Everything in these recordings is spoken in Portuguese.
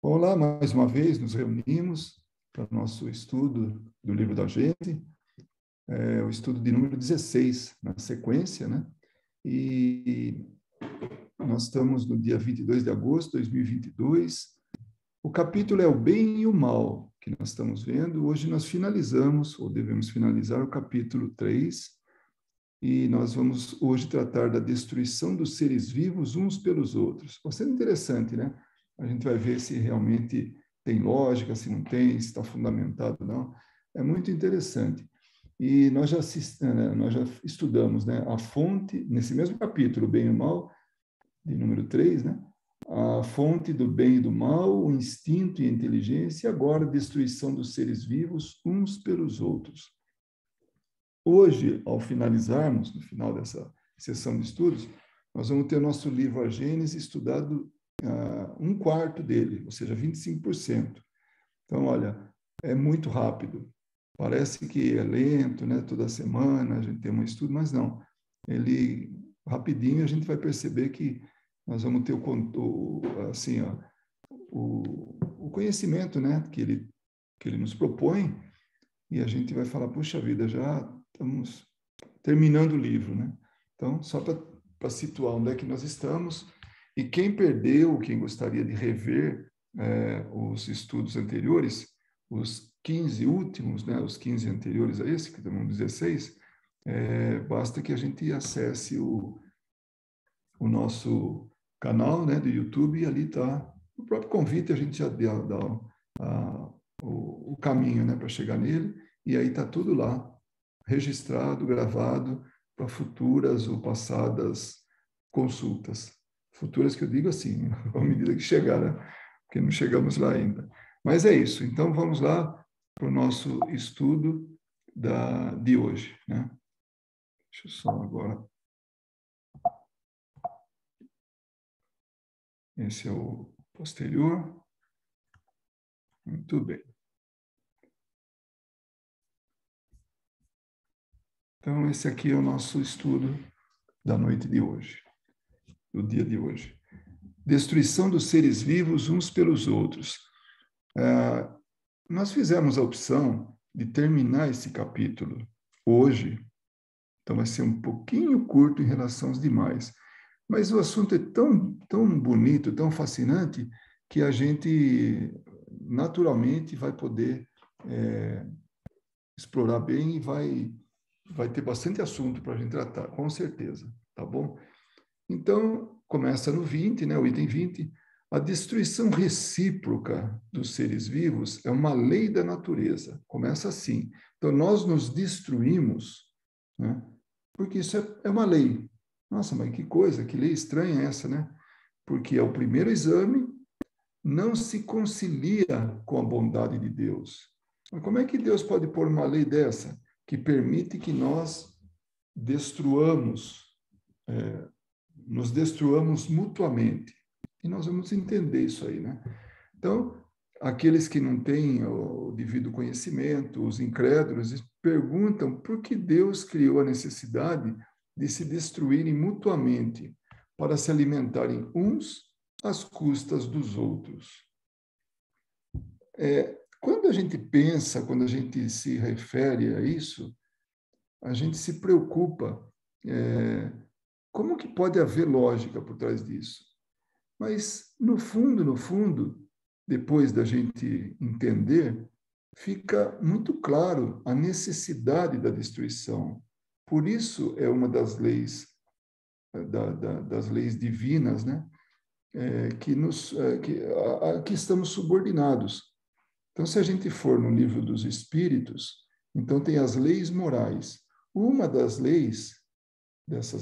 Olá, mais uma vez nos reunimos para o nosso estudo do livro da gente, o estudo de número 16, na sequência, né? E nós estamos no dia 22 de agosto de 2022. O capítulo é o bem e o mal que nós estamos vendo. Hoje nós finalizamos, ou devemos finalizar, o capítulo 3, e nós vamos hoje tratar da destruição dos seres vivos uns pelos outros. Vai ser interessante, né? A gente vai ver se realmente tem lógica, se não tem, se está fundamentado, não. É muito interessante. E nós já estudamos, né, a fonte, nesse mesmo capítulo, o bem e o mal, de número 3, né? A fonte do bem e do mal, o instinto e a inteligência, e agora a destruição dos seres vivos uns pelos outros. Hoje, ao finalizarmos, no final dessa sessão de estudos, nós vamos ter nosso livro A Gênese estudado um quarto dele, ou seja, 25%. Então, olha, é muito rápido. Parece que é lento, né? Toda semana a gente tem um estudo, mas não. Ele, rapidinho, a gente vai perceber que nós vamos ter assim, ó, o conhecimento, né? Que ele nos propõe, e a gente vai falar, puxa vida, já estamos terminando o livro, né? Então, só para situar onde é que nós estamos, e quem perdeu, quem gostaria de rever os estudos anteriores, os 15 últimos, né, os 15 anteriores a esse, que estamos no 16, basta que a gente acesse o nosso canal, né, do YouTube, e ali está o próprio convite, a gente já dá o caminho, né, para chegar nele, e aí está tudo lá, registrado, gravado, para futuras ou passadas consultas. Futuras que eu digo assim, à medida que chegar, né? Porque não chegamos lá ainda. Mas é isso. Então, vamos lá para o nosso estudo de hoje, né? Deixa eu só agora. Esse é o posterior. Muito bem. Então, esse aqui é o nosso estudo da noite de hoje, do dia de hoje. Destruição dos seres vivos uns pelos outros. Nós fizemos a opção de terminar esse capítulo hoje, então vai ser um pouquinho curto em relação aos demais, mas o assunto é tão bonito, tão fascinante, que a gente naturalmente vai poder explorar bem e vai ter bastante assunto para a gente tratar, com certeza, tá bom? Então, começa no 20, né, o item 20. A destruição recíproca dos seres vivos é uma lei da natureza. Começa assim. Então, nós nos destruímos, né, porque isso é uma lei. Nossa, mas que coisa, que lei estranha essa, né? Porque é o primeiro exame, não se concilia com a bondade de Deus. Mas como é que Deus pode pôr uma lei dessa, que permite que nós destruamos, nos destruamos mutuamente? E nós vamos entender isso aí, né? Então, aqueles que não têm o devido conhecimento, os incrédulos, perguntam por que Deus criou a necessidade de se destruírem mutuamente para se alimentarem uns às custas dos outros. Quando a gente pensa, quando a gente se refere a isso, a gente se preocupa, como que pode haver lógica por trás disso? Mas, no fundo, depois da gente entender, fica muito claro a necessidade da destruição. Por isso é uma das leis, das leis divinas, né? Que estamos subordinados. Então, se a gente for no livro dos Espíritos, então tem as leis morais. Uma dessas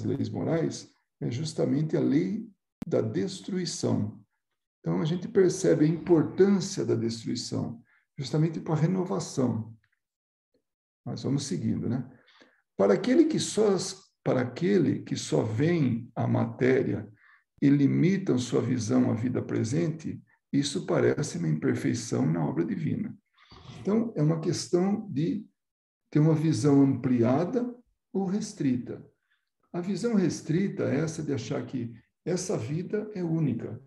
leis morais, é justamente a lei da destruição. Então, a gente percebe a importância da destruição, justamente para a renovação. Mas vamos seguindo, né? Para aquele que só vê a matéria e limitam sua visão à vida presente, isso parece uma imperfeição na obra divina. Então, é uma questão de ter uma visão ampliada ou restrita. A visão restrita é essa de achar que essa vida é única,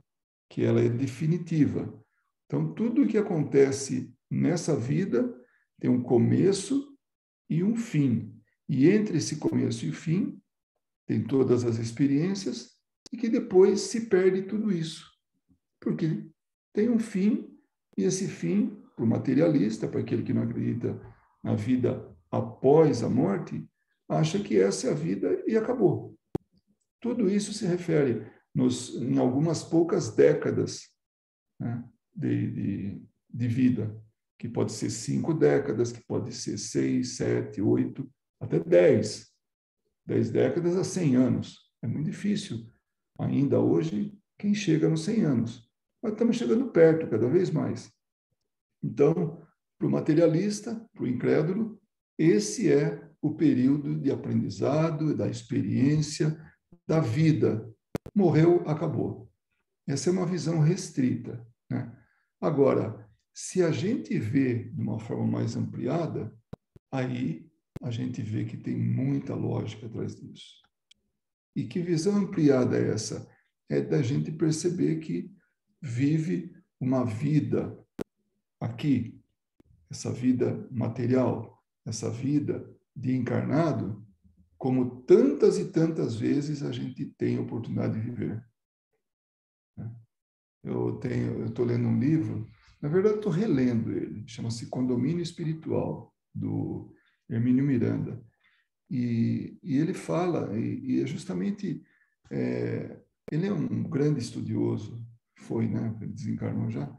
que ela é definitiva. Então, tudo o que acontece nessa vida tem um começo e um fim. E entre esse começo e o fim, tem todas as experiências e que depois se perde tudo isso. Porque tem um fim, e esse fim, para o materialista, para aquele que não acredita na vida após a morte, acha que essa é a vida e acabou. Tudo isso se refere em algumas poucas décadas, né, de vida, que pode ser 5 décadas, que pode ser 6, 7, 8, até 10. 10 décadas a 100 anos. É muito difícil. Ainda hoje, quem chega nos 100 anos. Mas estamos chegando perto, cada vez mais. Então, para o materialista, para o incrédulo, esse é o período de aprendizado, da experiência, da vida. Morreu, acabou. Essa é uma visão restrita, né? Agora, se a gente vê de uma forma mais ampliada, aí a gente vê que tem muita lógica atrás disso. E que visão ampliada é essa? É da gente perceber que vive uma vida aqui, essa vida material, essa vida de encarnado, como tantas e tantas vezes a gente tem a oportunidade de viver. Eu estou lendo um livro, na verdade estou relendo ele, chama-se Condomínio Espiritual, do Hermínio Miranda. E ele fala, e é justamente, ele é um grande estudioso, foi, né? Ele desencarnou já.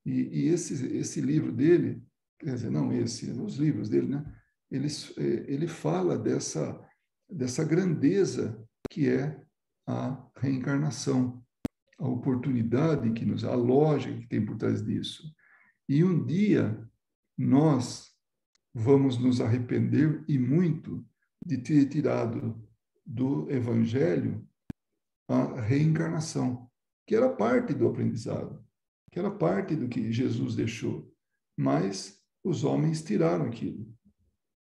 E esse livro dele, quer dizer, não esse, os livros dele, né? Ele fala dessa grandeza que é a reencarnação, a oportunidade que a lógica que tem por trás disso. E um dia nós vamos nos arrepender e muito de ter tirado do Evangelho a reencarnação, que era parte do aprendizado, que era parte do que Jesus deixou. Mas os homens tiraram aquilo,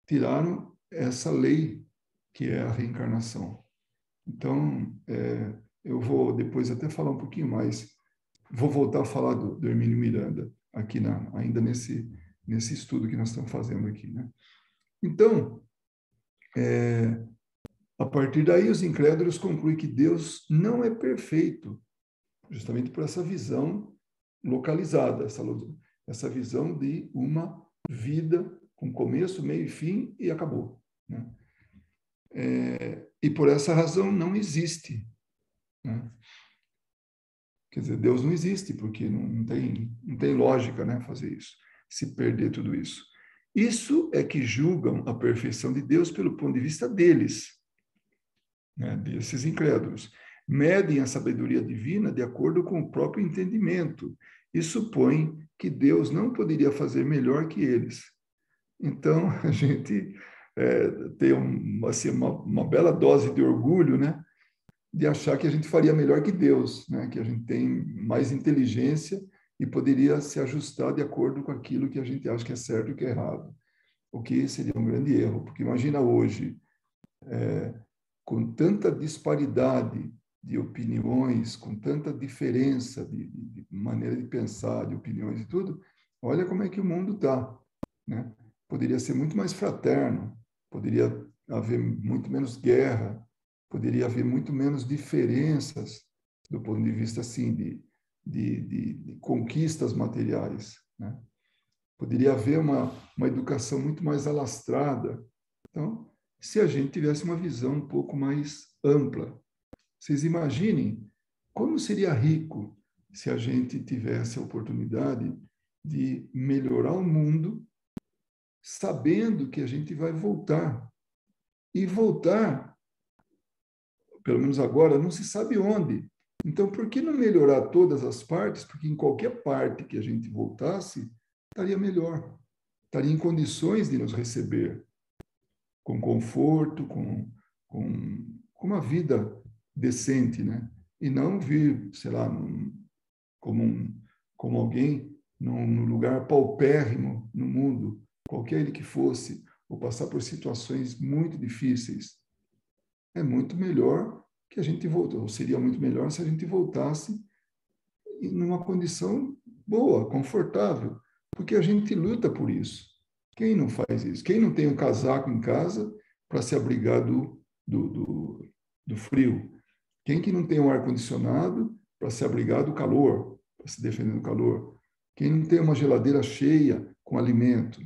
tiraram essa lei que é a reencarnação. Então, eu vou depois até falar um pouquinho mais, vou voltar a falar do Hermínio Miranda, aqui ainda nesse estudo que nós estamos fazendo aqui, né? Então, a partir daí, os incrédulos concluem que Deus não é perfeito, justamente por essa visão localizada, essa visão de uma vida com começo, meio e fim e acabou, né? E por essa razão não existe, né? Quer dizer, Deus não existe, porque não tem lógica, né, fazer isso, se perder tudo isso. Isso é que julgam a perfeição de Deus pelo ponto de vista deles, né, desses incrédulos. Medem a sabedoria divina de acordo com o próprio entendimento e supõem que Deus não poderia fazer melhor que eles. Então, a gente tem assim, uma bela dose de orgulho, né, de achar que a gente faria melhor que Deus, né, que a gente tem mais inteligência e poderia se ajustar de acordo com aquilo que a gente acha que é certo e que é errado, o que seria um grande erro, porque imagina hoje, com tanta disparidade de opiniões, com tanta diferença de maneira de pensar, de opiniões e tudo, olha como é que o mundo está, né? Poderia ser muito mais fraterno, poderia haver muito menos guerra, poderia haver muito menos diferenças do ponto de vista assim de conquistas materiais, né? Poderia haver uma educação muito mais alastrada. Então, se a gente tivesse uma visão um pouco mais ampla. Vocês imaginem como seria rico se a gente tivesse a oportunidade de melhorar o mundo, sabendo que a gente vai voltar. E voltar, pelo menos agora, não se sabe onde. Então, por que não melhorar todas as partes? Porque em qualquer parte que a gente voltasse, estaria melhor. Estaria em condições de nos receber com conforto, com uma vida decente, né? E não vir, sei lá, como alguém num lugar paupérrimo no mundo, qualquer ele que fosse, ou passar por situações muito difíceis. É muito melhor que a gente volte, ou seria muito melhor se a gente voltasse numa condição boa, confortável, porque a gente luta por isso. Quem não faz isso? Quem não tem um casaco em casa para se abrigar do frio? Quem que não tem um ar-condicionado para se abrigar do calor, para se defender do calor? Quem não tem uma geladeira cheia com alimento?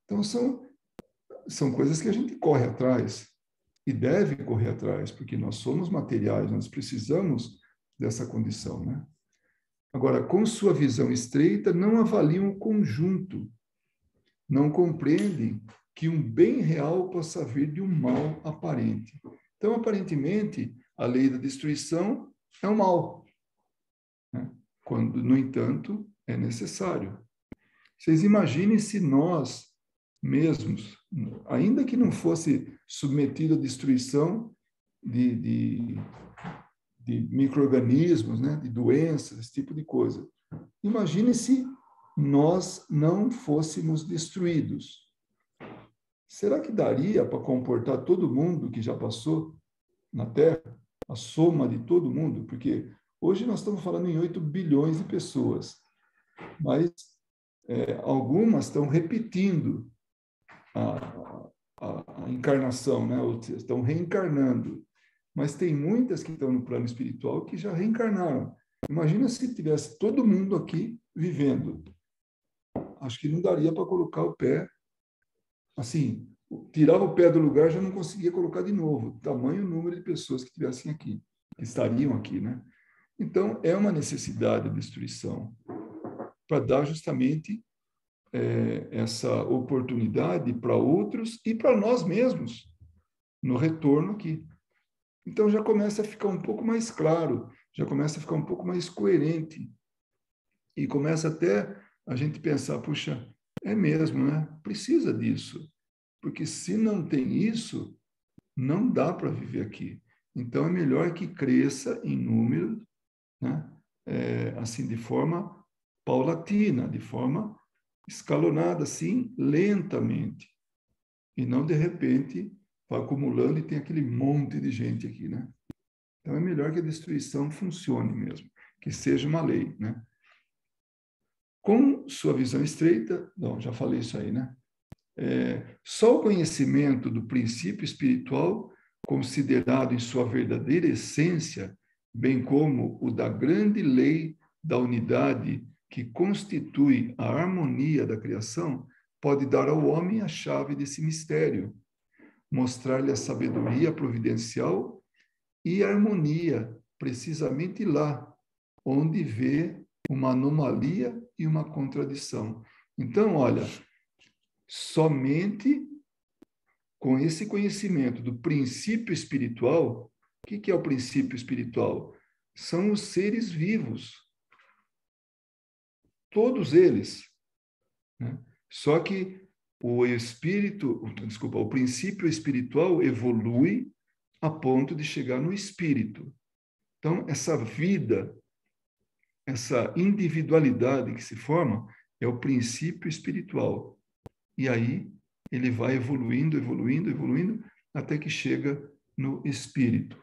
Então, são coisas que a gente corre atrás e deve correr atrás, porque nós somos materiais, nós precisamos dessa condição, né? Agora, com sua visão estreita, não avaliam o conjunto, não compreendem que um bem real possa vir de um mal aparente. Então, aparentemente, a lei da destruição é o mal, né? Quando, no entanto, é necessário. Vocês imaginem se nós mesmos, ainda que não fosse submetido à destruição de micro-organismos, né, de doenças, esse tipo de coisa. Imagine se nós não fôssemos destruídos. Será que daria para comportar todo mundo que já passou na Terra? A soma de todo mundo? Porque hoje nós estamos falando em 8 bilhões de pessoas, mas algumas estão repetindo a encarnação, né? Ou estão reencarnando. Mas tem muitas que estão no plano espiritual que já reencarnaram. Imagina se tivesse todo mundo aqui vivendo. Acho que não daria para colocar o pé. Assim, tirava o pé do lugar, já não conseguia colocar de novo. Tamanho número de pessoas que estivessem aqui, que estariam aqui, né? Então, é uma necessidade a destruição para dar justamente essa oportunidade para outros e para nós mesmos no retorno aqui. Então já começa a ficar um pouco mais claro, já começa a ficar um pouco mais coerente. E começa até a gente pensar, puxa, é mesmo, né? Precisa disso. Porque se não tem isso, não dá para viver aqui. Então é melhor que cresça em número, né? Assim, de forma paulatina, de forma escalonada, assim, lentamente. E não, de repente, vai acumulando e tem aquele monte de gente aqui, né? Então, é melhor que a destruição funcione mesmo, que seja uma lei, né? Com sua visão estreita, não, já falei isso aí, né? Só o conhecimento do princípio espiritual, considerado em sua verdadeira essência, bem como o da grande lei da unidade que constitui a harmonia da criação, pode dar ao homem a chave desse mistério, mostrar-lhe a sabedoria providencial e a harmonia, precisamente lá, onde vê uma anomalia e uma contradição. Então, olha, somente com esse conhecimento do princípio espiritual, o que é o princípio espiritual? São os seres vivos. Todos eles, né? Só que o princípio espiritual evolui a ponto de chegar no espírito. Então, essa vida, essa individualidade que se forma, é o princípio espiritual. E aí, ele vai evoluindo, evoluindo, evoluindo, até que chega no espírito,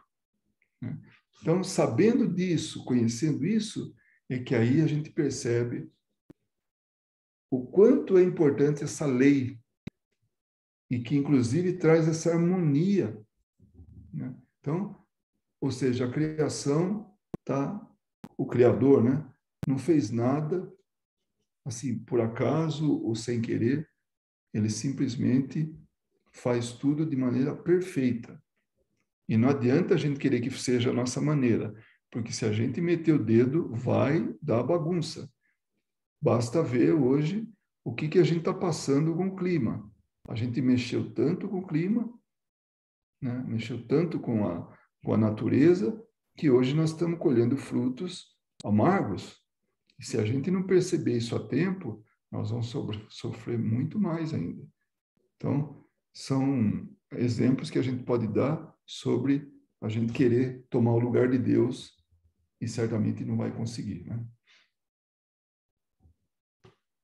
né? Então, sabendo disso, conhecendo isso, é que aí a gente percebe o quanto é importante essa lei e que, inclusive, traz essa harmonia, né? Então, ou seja, a criação o Criador, né, não fez nada assim por acaso ou sem querer, ele simplesmente faz tudo de maneira perfeita. E não adianta a gente querer que seja a nossa maneira, porque se a gente meter o dedo, vai dar bagunça. Basta ver hoje o que a gente está passando com o clima. A gente mexeu tanto com o clima, né, mexeu tanto com a natureza, que hoje nós estamos colhendo frutos amargos. E se a gente não perceber isso a tempo, nós vamos sofrer muito mais ainda. Então, são exemplos que a gente pode dar sobre a gente querer tomar o lugar de Deus e certamente não vai conseguir, né?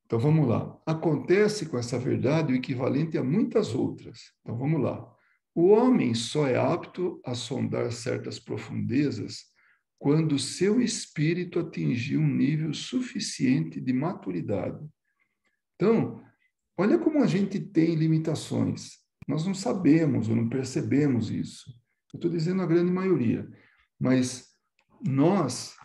Então, vamos lá. Acontece com essa verdade o equivalente a muitas outras. Então, vamos lá. O homem só é apto a sondar certas profundezas quando o seu espírito atingir um nível suficiente de maturidade. Então, olha como a gente tem limitações. Nós não sabemos ou não percebemos isso. Eu estou dizendo a grande maioria. Mas nós,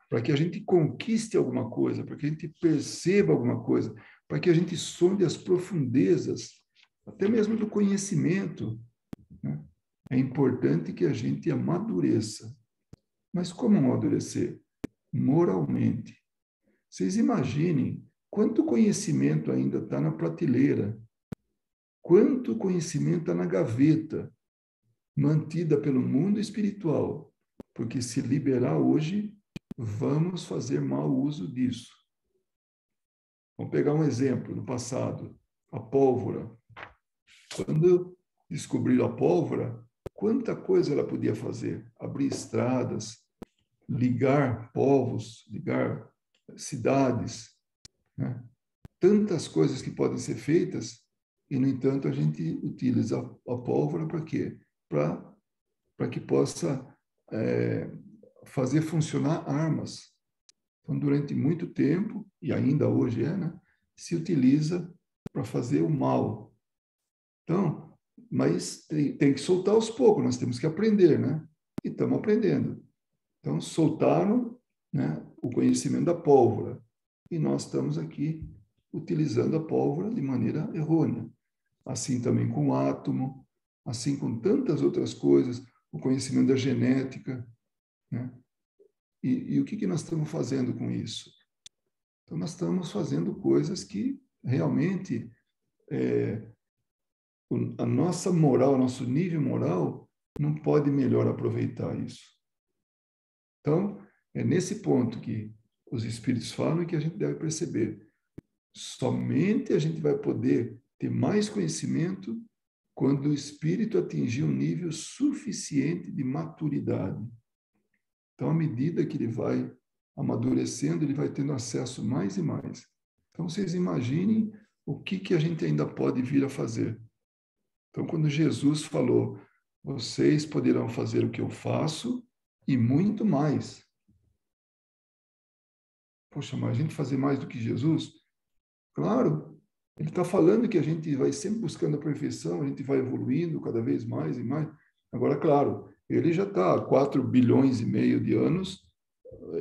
para que a gente conquiste alguma coisa, para que a gente perceba alguma coisa, para que a gente sonde as profundezas, até mesmo do conhecimento, né? É importante que a gente amadureça. Mas como amadurecer? Moralmente. Vocês imaginem quanto conhecimento ainda está na prateleira, quanto conhecimento está na gaveta, mantida pelo mundo espiritual, porque se liberar hoje, vamos fazer mau uso disso. Vamos pegar um exemplo no passado, a pólvora. Quando descobriram a pólvora, quanta coisa ela podia fazer? Abrir estradas, ligar povos, ligar cidades, né? Tantas coisas que podem ser feitas e, no entanto, a gente utiliza a pólvora para quê? Para que possa fazer funcionar armas. Então, durante muito tempo, e ainda hoje né, se utiliza para fazer o mal. Então, mas tem que soltar aos poucos, nós temos que aprender, né? E estamos aprendendo. Então, soltaram, né, o conhecimento da pólvora. E nós estamos aqui utilizando a pólvora de maneira errônea. Assim também com o átomo, assim com tantas outras coisas, o conhecimento da genética, né? E o que nós estamos fazendo com isso? Então, nós estamos fazendo coisas que realmente a nossa moral, nosso nível moral, não pode melhor aproveitar isso. Então, é nesse ponto que os espíritos falam e que a gente deve perceber. Somente a gente vai poder ter mais conhecimento quando o espírito atingir um nível suficiente de maturidade. Então, à medida que ele vai amadurecendo, ele vai tendo acesso mais e mais. Então, vocês imaginem o que a gente ainda pode vir a fazer. Então, quando Jesus falou, vocês poderão fazer o que eu faço e muito mais. Poxa, mas a gente fazer mais do que Jesus? Claro, ele está falando que a gente vai sempre buscando a perfeição, a gente vai evoluindo cada vez mais e mais. Agora, claro, ele já está há 4 bilhões e meio de anos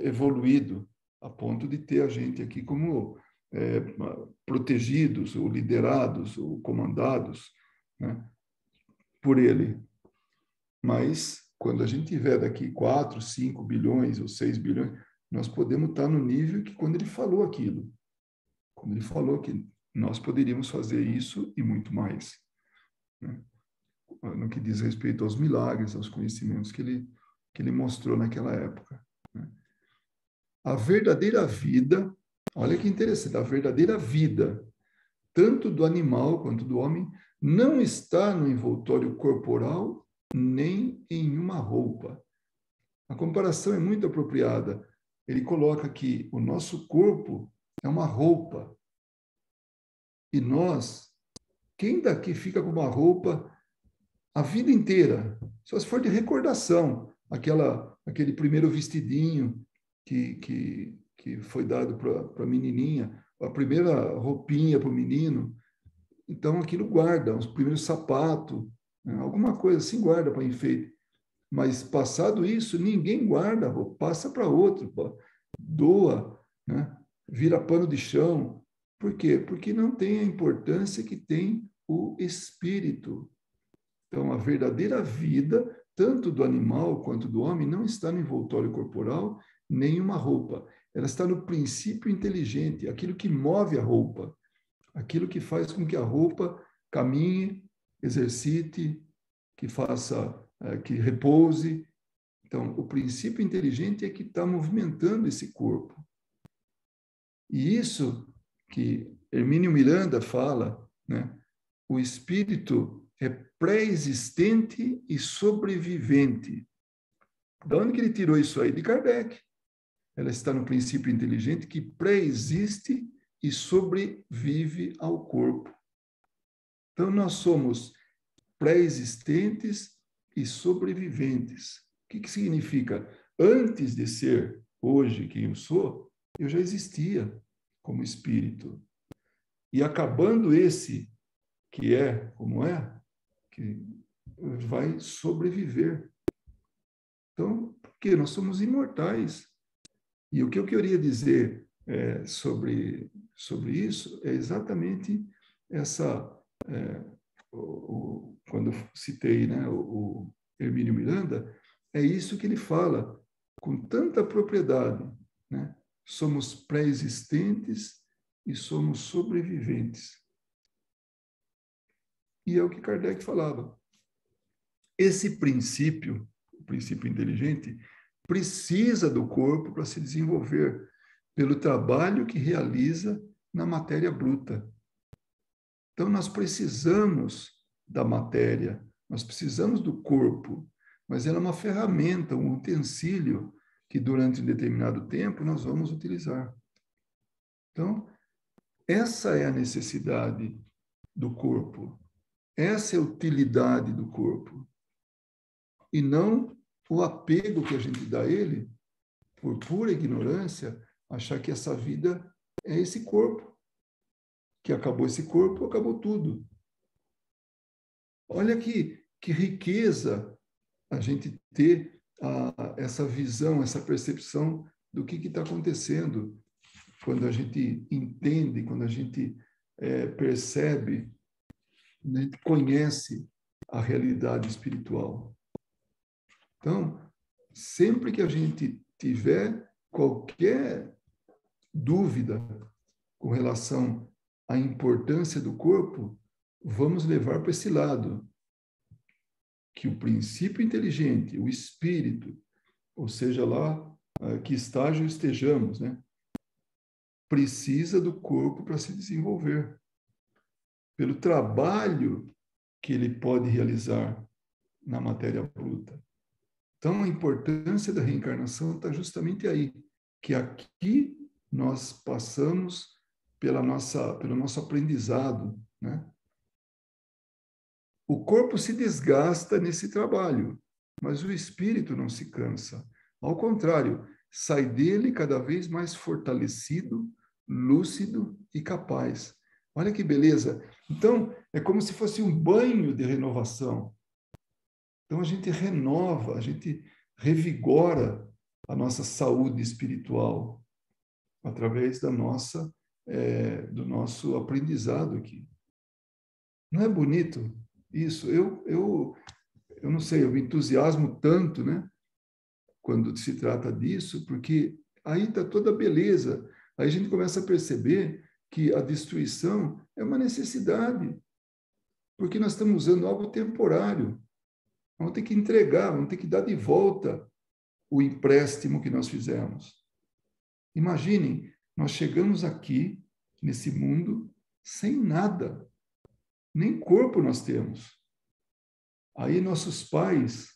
evoluído, a ponto de ter a gente aqui como protegidos, ou liderados, ou comandados, né, por ele. Mas, quando a gente tiver daqui 4, 5 bilhões ou 6 bilhões, nós podemos estar no nível que quando ele falou aquilo. Quando ele falou que nós poderíamos fazer isso e muito mais, né? No que diz respeito aos milagres, aos conhecimentos que ele mostrou naquela época, né? A verdadeira vida, olha que interessante, a verdadeira vida, tanto do animal quanto do homem, não está no envoltório corporal nem em uma roupa. A comparação é muito apropriada. Ele coloca que o nosso corpo é uma roupa. E nós, quem daqui fica com uma roupa a vida inteira? Só se for de recordação, aquele primeiro vestidinho que foi dado para a menininha, a primeira roupinha para o menino. Então, aquilo guarda, os primeiros sapatos, né? Alguma coisa assim guarda para enfeite. Mas, passado isso, ninguém guarda, passa para outro, doa, né? Vira pano de chão. Por quê? Porque não tem a importância que tem o espírito. Então, a verdadeira vida, tanto do animal quanto do homem, não está no envoltório corporal, nem uma roupa. Ela está no princípio inteligente, aquilo que move a roupa, aquilo que faz com que a roupa caminhe, exercite, que faça, que repouse. Então, o princípio inteligente é que está movimentando esse corpo. E isso que Hermínio Miranda fala, né? O espírito é pré-existente e sobrevivente. De onde que ele tirou isso aí? De Kardec. Ela está no princípio inteligente que pré-existe e sobrevive ao corpo. Então, nós somos pré-existentes e sobreviventes. O que significa? antes de ser hoje quem eu sou, eu já existia como espírito. E acabando esse que é como é, que vai sobreviver. Então, porque nós somos imortais. E o que eu queria dizer sobre isso é exatamente essa... quando eu citei, né, o Hermínio Miranda, é isso que ele fala com tanta propriedade, né? Somos pré-existentes e somos sobreviventes. E é o que Kardec falava. Esse princípio, o princípio inteligente, precisa do corpo para se desenvolver, pelo trabalho que realiza na matéria bruta. Então, nós precisamos da matéria, nós precisamos do corpo, mas ela é uma ferramenta, um utensílio que durante um determinado tempo nós vamos utilizar. Então, essa é a necessidade do corpo, essa é a utilidade do corpo, e não o apego que a gente dá a ele, por pura ignorância, achar que essa vida é esse corpo, que acabou esse corpo, acabou tudo. Olha que riqueza a gente ter essa visão, essa percepção do que está acontecendo quando a gente entende, quando a gente percebe, quando a gente conhece a realidade espiritual. Então, sempre que a gente tiver qualquer dúvida com relação à importância do corpo, vamos levar para esse lado, que o princípio inteligente, o espírito, ou seja lá que estágio estejamos, né, precisa do corpo para se desenvolver, pelo trabalho que ele pode realizar na matéria bruta. Então, a importância da reencarnação está justamente aí, que aqui nós passamos pelo nosso aprendizado, né? O corpo se desgasta nesse trabalho, mas o espírito não se cansa. Ao contrário, sai dele cada vez mais fortalecido, lúcido e capaz. Olha que beleza! Então, é como se fosse um banho de renovação. Então, a gente renova, a gente revigora a nossa saúde espiritual através do nosso aprendizado aqui. Não é bonito isso? Eu não sei, eu me entusiasmo tanto, né, quando se trata disso, porque aí está toda a beleza. Aí a gente começa a perceber que a destruição é uma necessidade, porque nós estamos usando algo temporário. Vamos ter que entregar, vamos ter que dar de volta o empréstimo que nós fizemos. Imaginem, nós chegamos aqui, nesse mundo, sem nada. Nem corpo nós temos. Aí nossos pais,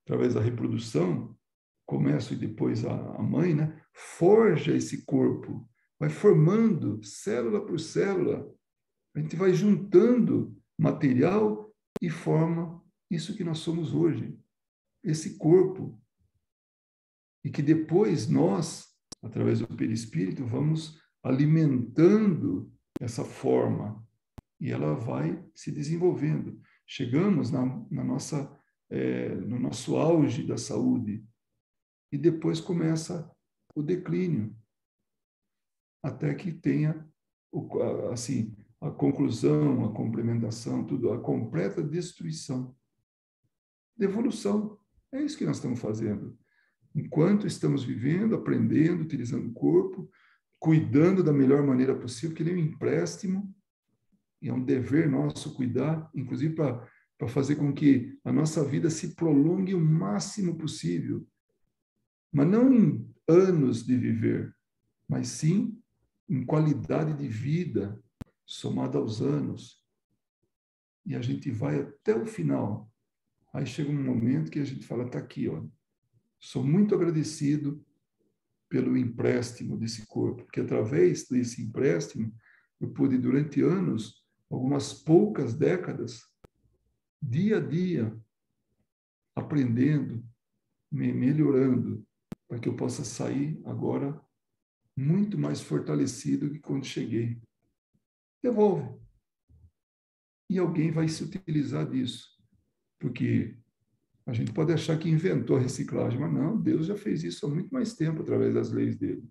através da reprodução, começam e depois a mãe, né, forja esse corpo, vai formando célula por célula. A gente vai juntando material e forma isso que nós somos hoje, esse corpo. E que depois nós, através do perispírito, vamos alimentando essa forma e ela vai se desenvolvendo. Chegamos no nosso auge da saúde e depois começa o declínio, até que tenha assim, a conclusão, a complementação, tudo, a completa destruição. Devolução. É isso que nós estamos fazendo. Enquanto estamos vivendo, aprendendo, utilizando o corpo, cuidando da melhor maneira possível, que ele é um empréstimo, e é um dever nosso cuidar, inclusive para fazer com que a nossa vida se prolongue o máximo possível. Mas não em anos de viver, mas sim em qualidade de vida somada aos anos. E a gente vai até o final. Aí chega um momento que a gente fala, está aqui, ó. Sou muito agradecido pelo empréstimo desse corpo, porque através desse empréstimo eu pude, durante anos, algumas poucas décadas, dia a dia, aprendendo, melhorando, para que eu possa sair agora muito mais fortalecido que quando cheguei. Devolve. E alguém vai se utilizar disso. Porque a gente pode achar que inventou a reciclagem, mas não, Deus já fez isso há muito mais tempo através das leis dele.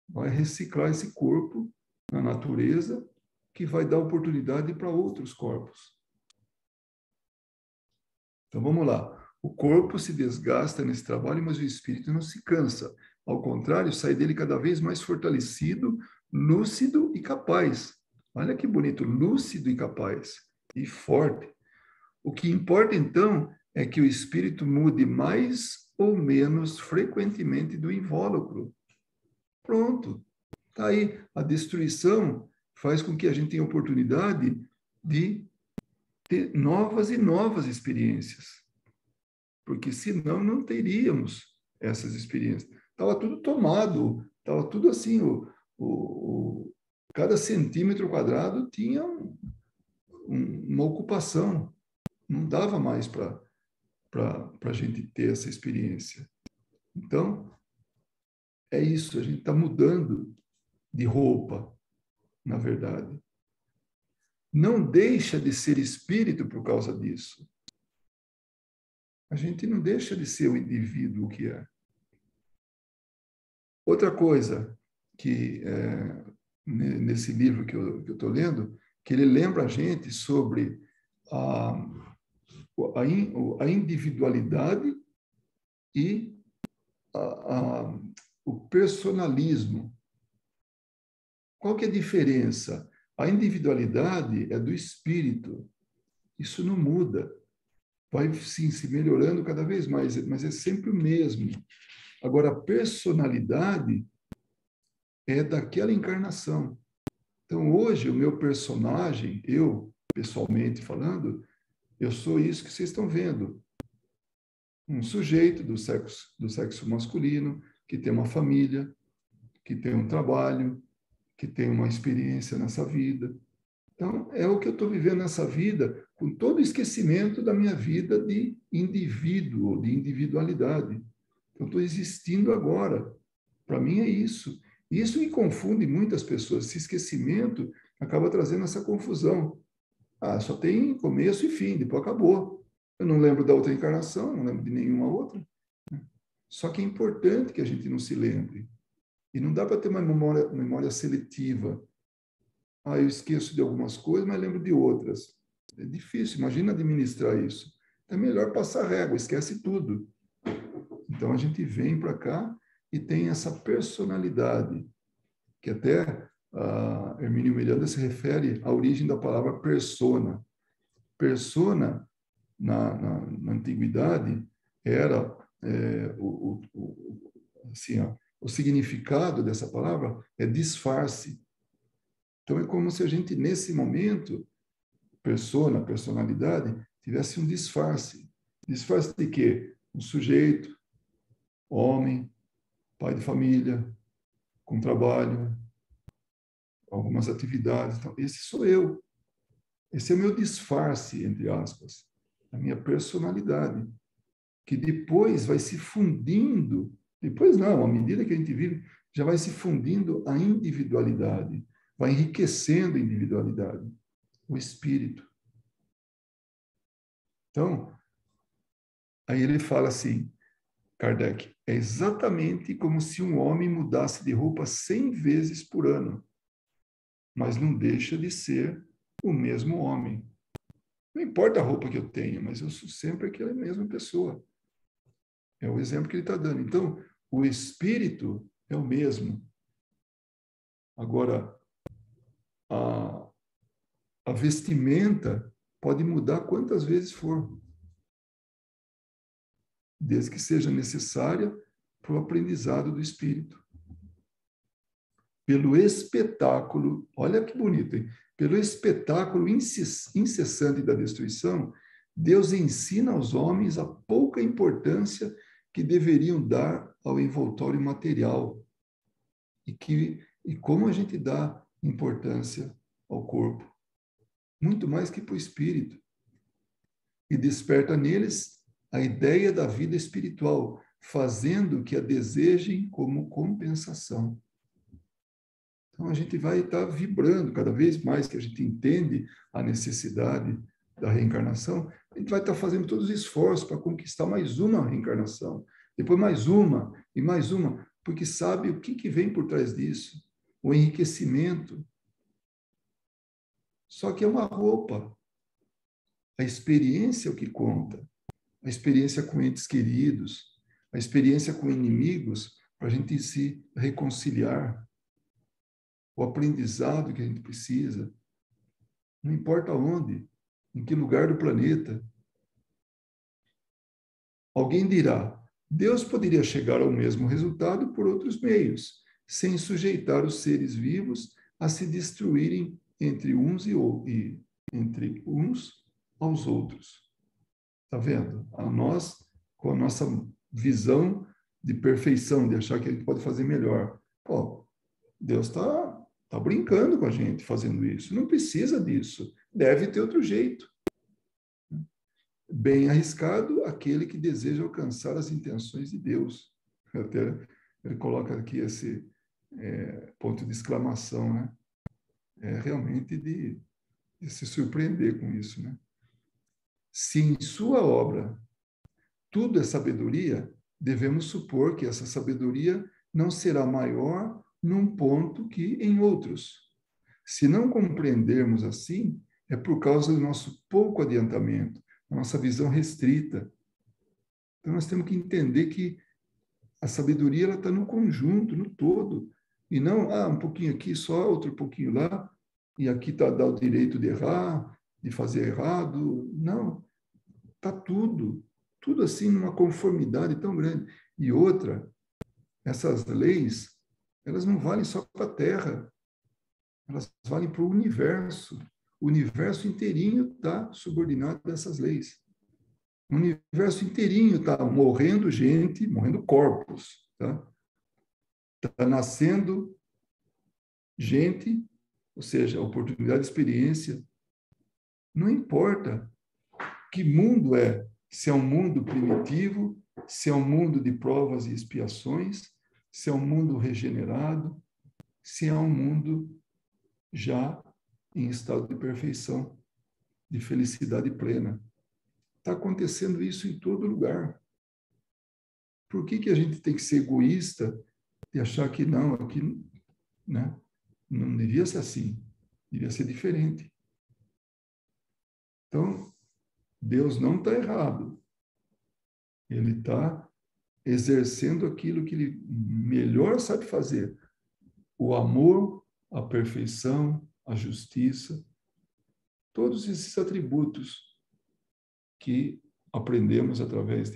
Vai reciclar esse corpo na natureza, que vai dar oportunidade para outros corpos. Então vamos lá. O corpo se desgasta nesse trabalho, mas o espírito não se cansa. Ao contrário, sai dele cada vez mais fortalecido, lúcido e capaz. Olha que bonito, lúcido e capaz. E forte. O que importa, então, é que o espírito mude mais ou menos frequentemente do invólucro. Pronto. Está aí. A destruição faz com que a gente tenha oportunidade de ter novas e novas experiências. Porque senão não teríamos essas experiências. Estava tudo tomado, estava tudo assim, cada centímetro quadrado tinha uma ocupação. Não dava mais para a gente ter essa experiência. Então, é isso, a gente está mudando de roupa, na verdade. Não deixa de ser espírito por causa disso. A gente não deixa de ser o indivíduo que é. Outra coisa que, nesse livro que eu estou lendo, que ele lembra a gente sobre a individualidade e o personalismo. Qual que é a diferença? A individualidade é do espírito. Isso não muda. Vai, sim, se melhorando cada vez mais, mas é sempre o mesmo. Agora, a personalidade é daquela encarnação. Então, hoje, o meu personagem, eu, pessoalmente falando, eu sou isso que vocês estão vendo. Um sujeito do sexo masculino, que tem uma família, que tem um trabalho, que tem uma experiência nessa vida. Então, é o que eu estou vivendo nessa vida, com todo o esquecimento da minha vida de indivíduo, de individualidade. Eu estou existindo agora. Para mim é isso. E isso me confunde muitas pessoas. Esse esquecimento acaba trazendo essa confusão. Ah, só tem começo e fim, depois acabou. Eu não lembro da outra encarnação, não lembro de nenhuma outra. Só que é importante que a gente não se lembre. E não dá para ter uma memória seletiva. Ah, eu esqueço de algumas coisas, mas lembro de outras. É difícil, imagina administrar isso. É melhor passar régua, esquece tudo. Então a gente vem para cá e tem essa personalidade, que até Hermínio Miranda se refere à origem da palavra persona. Persona, na antiguidade, era assim, o significado dessa palavra é disfarce. Então, é como se a gente, nesse momento, personalidade, tivesse um disfarce. Disfarce de quê? Um sujeito, homem, pai de família, com trabalho, algumas atividades. Então, esse sou eu. Esse é o meu disfarce, entre aspas, a minha personalidade, que depois vai se fundindo, depois não, à medida que a gente vive, já vai se fundindo a individualidade, vai enriquecendo a individualidade, o espírito. Então, aí ele fala assim, Kardec, é exatamente como se um homem mudasse de roupa 100 vezes por ano, mas não deixa de ser o mesmo homem. Não importa a roupa que eu tenha, mas eu sou sempre aquela mesma pessoa. É o exemplo que ele está dando. Então, o espírito é o mesmo. Agora, a vestimenta pode mudar quantas vezes for, desde que seja necessária para o aprendizado do espírito. Pelo espetáculo, olha que bonito, hein? Pelo espetáculo incessante da destruição, Deus ensina aos homens a pouca importância que deveriam dar ao envoltório material e como a gente dá importância ao corpo, muito mais que para o espírito, e desperta neles a ideia da vida espiritual, fazendo o que a desejem como compensação. Então, a gente vai estar vibrando cada vez mais que a gente entende a necessidade da reencarnação, a gente vai estar fazendo todos os esforços para conquistar mais uma reencarnação, depois mais uma e mais uma, porque sabe o que vem por trás disso? O enriquecimento. Só que é uma roupa. A experiência é o que conta. A experiência com entes queridos, a experiência com inimigos, para a gente se reconciliar. O aprendizado que a gente precisa, não importa onde, em que lugar do planeta. Alguém dirá, Deus poderia chegar ao mesmo resultado por outros meios, sem sujeitar os seres vivos a se destruírem entre uns entre uns aos outros. Está vendo? A nós, com a nossa visão de perfeição, de achar que a gente pode fazer melhor. Pô, Deus está brincando com a gente fazendo isso. Não precisa disso. Deve ter outro jeito. Bem arriscado aquele que deseja alcançar as intenções de Deus. Até ele coloca aqui esse ponto de exclamação, né? É realmente de se surpreender com isso, né? Se em sua obra tudo é sabedoria, devemos supor que essa sabedoria não será maior num ponto que em outros. Se não compreendermos assim, é por causa do nosso pouco adiantamento, da nossa visão restrita. Então, nós temos que entender que a sabedoria está no conjunto, no todo, e não, um pouquinho aqui só, outro pouquinho lá, e aqui dá o direito de errar, de fazer errado. Não, está tudo assim numa conformidade tão grande. E outra, essas leis, elas não valem só para a Terra, elas valem para o universo. O universo inteirinho está subordinado a essas leis. O universo inteirinho está morrendo gente, morrendo corpos. Está nascendo gente, ou seja, oportunidade de experiência. Não importa que mundo é, se é um mundo primitivo, se é um mundo de provas e expiações, se é um mundo regenerado, se é um mundo já em estado de perfeição, de felicidade plena. Está acontecendo isso em todo lugar. Por que a gente tem que ser egoísta e achar que não, aqui, né, não devia ser assim, devia ser diferente? Então, Deus não está errado. Ele está exercendo aquilo que ele melhor sabe fazer. O amor, a perfeição, a justiça, todos esses atributos que aprendemos através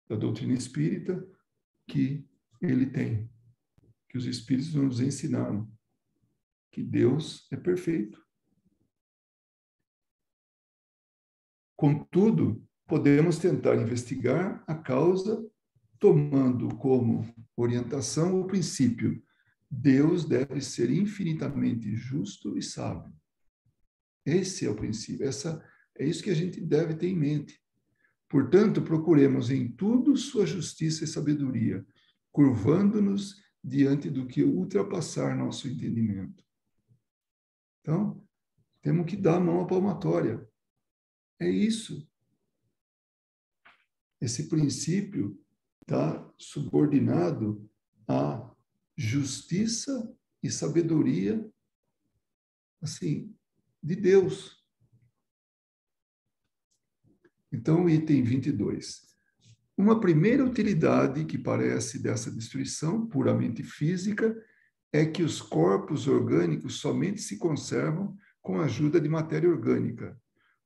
da doutrina espírita que ele tem, que os espíritos nos ensinaram, que Deus é perfeito. Contudo, podemos tentar investigar a causa tomando como orientação o princípio: Deus deve ser infinitamente justo e sábio. Esse é o princípio, é isso que a gente deve ter em mente. Portanto, procuremos em tudo sua justiça e sabedoria, curvando-nos diante do que ultrapassar nosso entendimento. Então, temos que dar a mão à palmatória. É isso. Esse princípio está subordinado à justiça e sabedoria, assim, de Deus. Então, item 22. Uma primeira utilidade que parece dessa destruição puramente física é que os corpos orgânicos somente se conservam com a ajuda de matéria orgânica,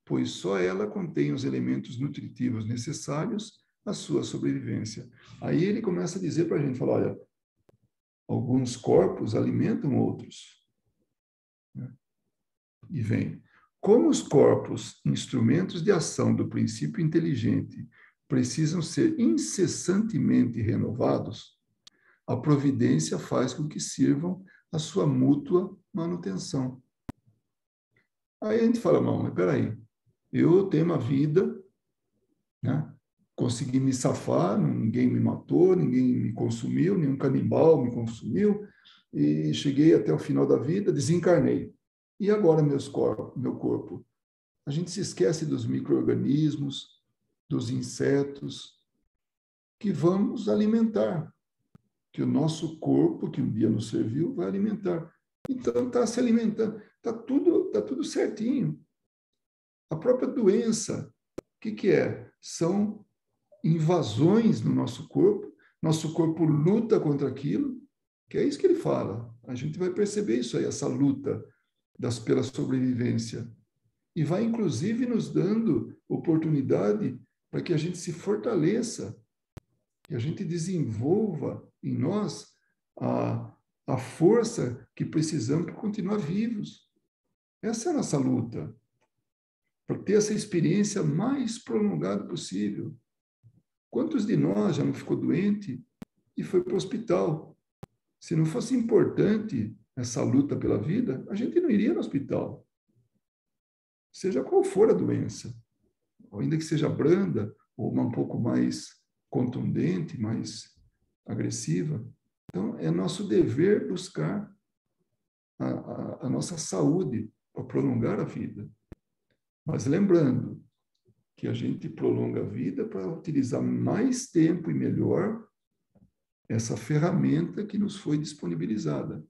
pois só ela contém os elementos nutritivos necessários à sua sobrevivência. Aí ele começa a dizer para a gente, fala, olha, alguns corpos alimentam outros. E vem. Como os corpos, instrumentos de ação do princípio inteligente, precisam ser incessantemente renovados, a providência faz com que sirvam à sua mútua manutenção. Aí a gente fala, não, mas peraí, eu tenho uma vida, né, consegui me safar, ninguém me matou, ninguém me consumiu, nenhum canibal me consumiu, e cheguei até o final da vida, desencarnei. E agora meu corpo? A gente se esquece dos micro-organismos, dos insetos, que vamos alimentar, que o nosso corpo, que um dia nos serviu, vai alimentar. Então, está se alimentando, está tudo certinho. A própria doença, o que é? São invasões no nosso corpo luta contra aquilo, que é isso que ele fala. A gente vai perceber isso aí, essa luta pela sobrevivência. E vai, inclusive, nos dando oportunidade para que a gente se fortaleça, que a gente desenvolva em nós a força que precisamos para continuar vivos. Essa é a nossa luta, para ter essa experiência mais prolongada possível. Quantos de nós já não ficou doente e foi para o hospital? Se não fosse importante essa luta pela vida, a gente não iria no hospital. Seja qual for a doença, ainda que seja branda ou um pouco mais contundente, mais agressiva. Então, é nosso dever buscar a nossa saúde para prolongar a vida. Mas lembrando que a gente prolonga a vida para utilizar mais tempo e melhor essa ferramenta que nos foi disponibilizada,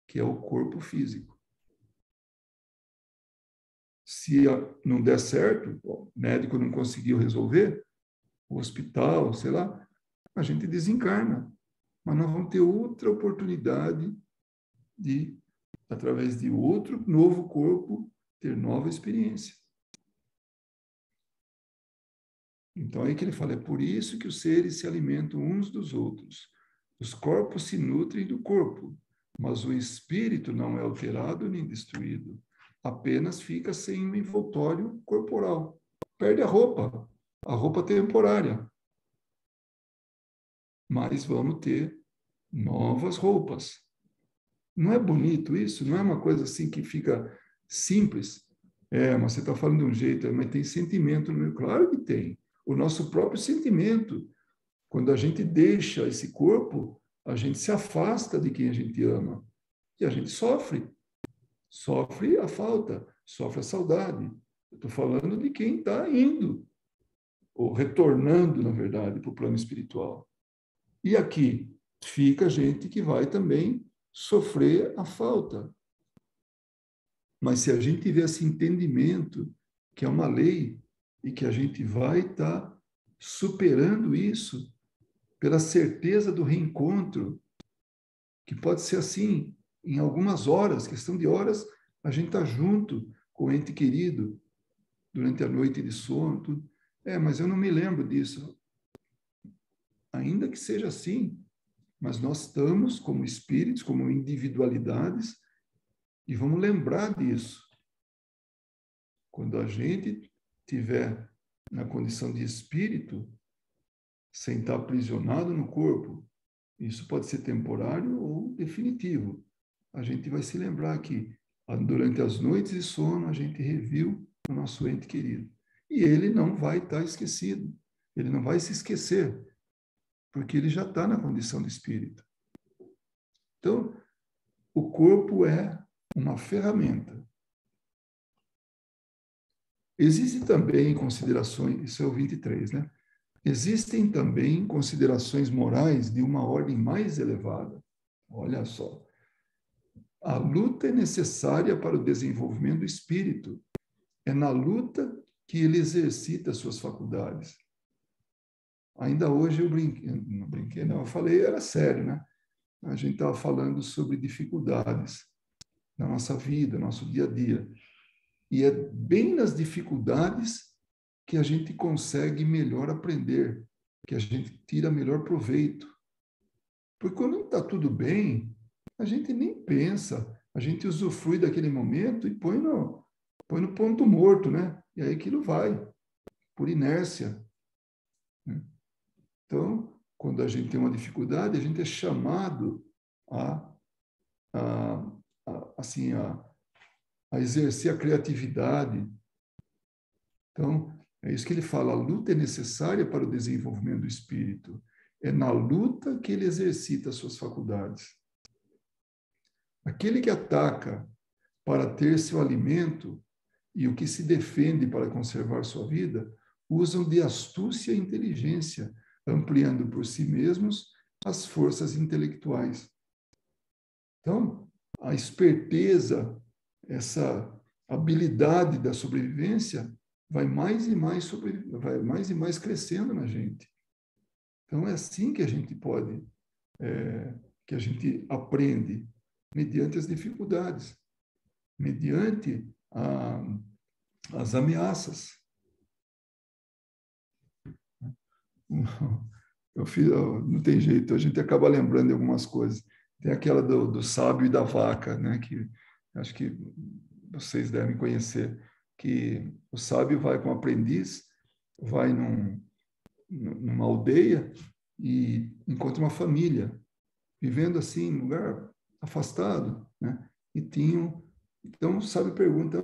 que é o corpo físico. Se não der certo, o médico não conseguiu resolver, o hospital, sei lá, a gente desencarna. Mas nós vamos ter outra oportunidade de, através de outro novo corpo, ter nova experiência. Então, é aí que ele fala, é por isso que os seres se alimentam uns dos outros. Os corpos se nutrem do corpo, mas o espírito não é alterado nem destruído. Apenas fica sem um envoltório corporal. Perde a roupa temporária. Mas vamos ter novas roupas. Não é bonito isso? Não é uma coisa assim que fica simples? Mas você está falando de um jeito, mas tem sentimento no meio. Claro que tem. O nosso próprio sentimento. Quando a gente deixa esse corpo, a gente se afasta de quem a gente ama. E a gente sofre. Sofre a falta, sofre a saudade. Eu estou falando de quem está indo, ou retornando, na verdade, para o plano espiritual. E aqui fica gente que vai também sofrer a falta. Mas se a gente tiver esse entendimento, que é uma lei, e que a gente vai estar superando isso pela certeza do reencontro, que pode ser assim, em algumas horas, questão de horas, a gente está junto com o ente querido, durante a noite de sono, tudo. Mas eu não me lembro disso. Ainda que seja assim, mas nós estamos como espíritos, como individualidades, e vamos lembrar disso. Quando a gente tiver na condição de espírito, sem estar aprisionado no corpo, isso pode ser temporário ou definitivo. A gente vai se lembrar que durante as noites de sono a gente reviu o nosso ente querido. E ele não vai estar esquecido. Ele não vai se esquecer, porque ele já está na condição de espírito. Então, o corpo é uma ferramenta. Existem também considerações, isso é o 23, né? Existem também considerações morais de uma ordem mais elevada. Olha só. A luta é necessária para o desenvolvimento do espírito. É na luta que ele exercita suas faculdades. Ainda hoje eu eu falei, era sério, né? A gente estava falando sobre dificuldades na nossa vida, nosso dia a dia. E é bem nas dificuldades que a gente consegue melhor aprender, que a gente tira melhor proveito. Porque quando está tudo bem, a gente nem pensa, a gente usufrui daquele momento e põe no ponto morto, né? E aí aquilo vai, por inércia. Então, quando a gente tem uma dificuldade, a gente é chamado a exercer a criatividade. Então, É isso que ele fala, a luta é necessária para o desenvolvimento do espírito. É na luta que ele exercita as suas faculdades. Aquele que ataca para ter seu alimento e o que se defende para conservar sua vida, usam de astúcia e inteligência, ampliando por si mesmos as forças intelectuais. Então, a esperteza, essa habilidade da sobrevivência vai mais e mais crescendo na gente. Então, é assim que a gente pode, que a gente aprende, mediante as dificuldades, mediante as ameaças. Não tem jeito, a gente acaba lembrando de algumas coisas. Tem aquela do sábio e da vaca, né, que acho que vocês devem conhecer, que o sábio vai com o aprendiz, vai numa aldeia e encontra uma família, vivendo assim, em lugar afastado, né? Então o sábio pergunta,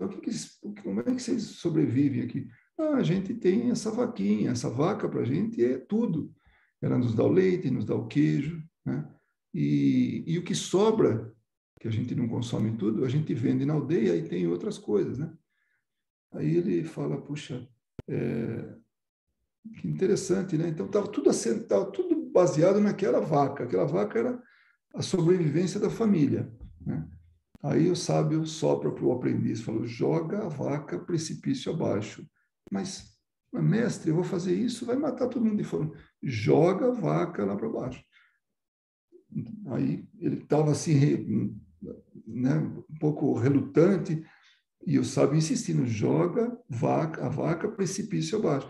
como é que vocês sobrevivem aqui? A gente tem essa vaquinha, essa vaca para a gente é tudo. Ela nos dá o leite, nos dá o queijo, né? E o que sobra, que a gente não consome tudo, a gente vende na aldeia e tem outras coisas, né? Aí ele fala, puxa, que interessante, né? Então estava tudo baseado naquela vaca. Aquela vaca era a sobrevivência da família, né? Aí o sábio sopra para o aprendiz, falou, joga a vaca precipício abaixo. Mas, mestre, eu vou fazer isso, vai matar todo mundo de fome. Joga a vaca lá para baixo. Aí ele estava assim, né, um pouco relutante, e o sábio insistindo, joga a vaca precipício abaixo.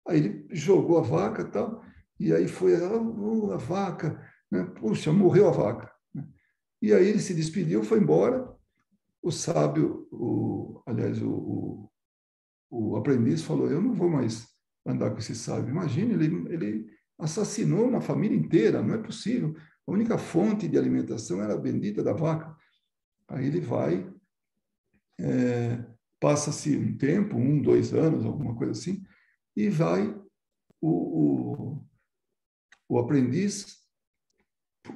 Aí ele jogou a vaca e tal, e aí foi a vaca, né? Puxa, morreu a vaca. E aí ele se despediu, foi embora. O sábio, o aprendiz falou, eu não vou mais andar com esse sábio. Imagine, ele assassinou uma família inteira, não é possível. A única fonte de alimentação era a bendita da vaca. Aí ele vai, passa-se um tempo, 1, 2 anos, alguma coisa assim, e vai o aprendiz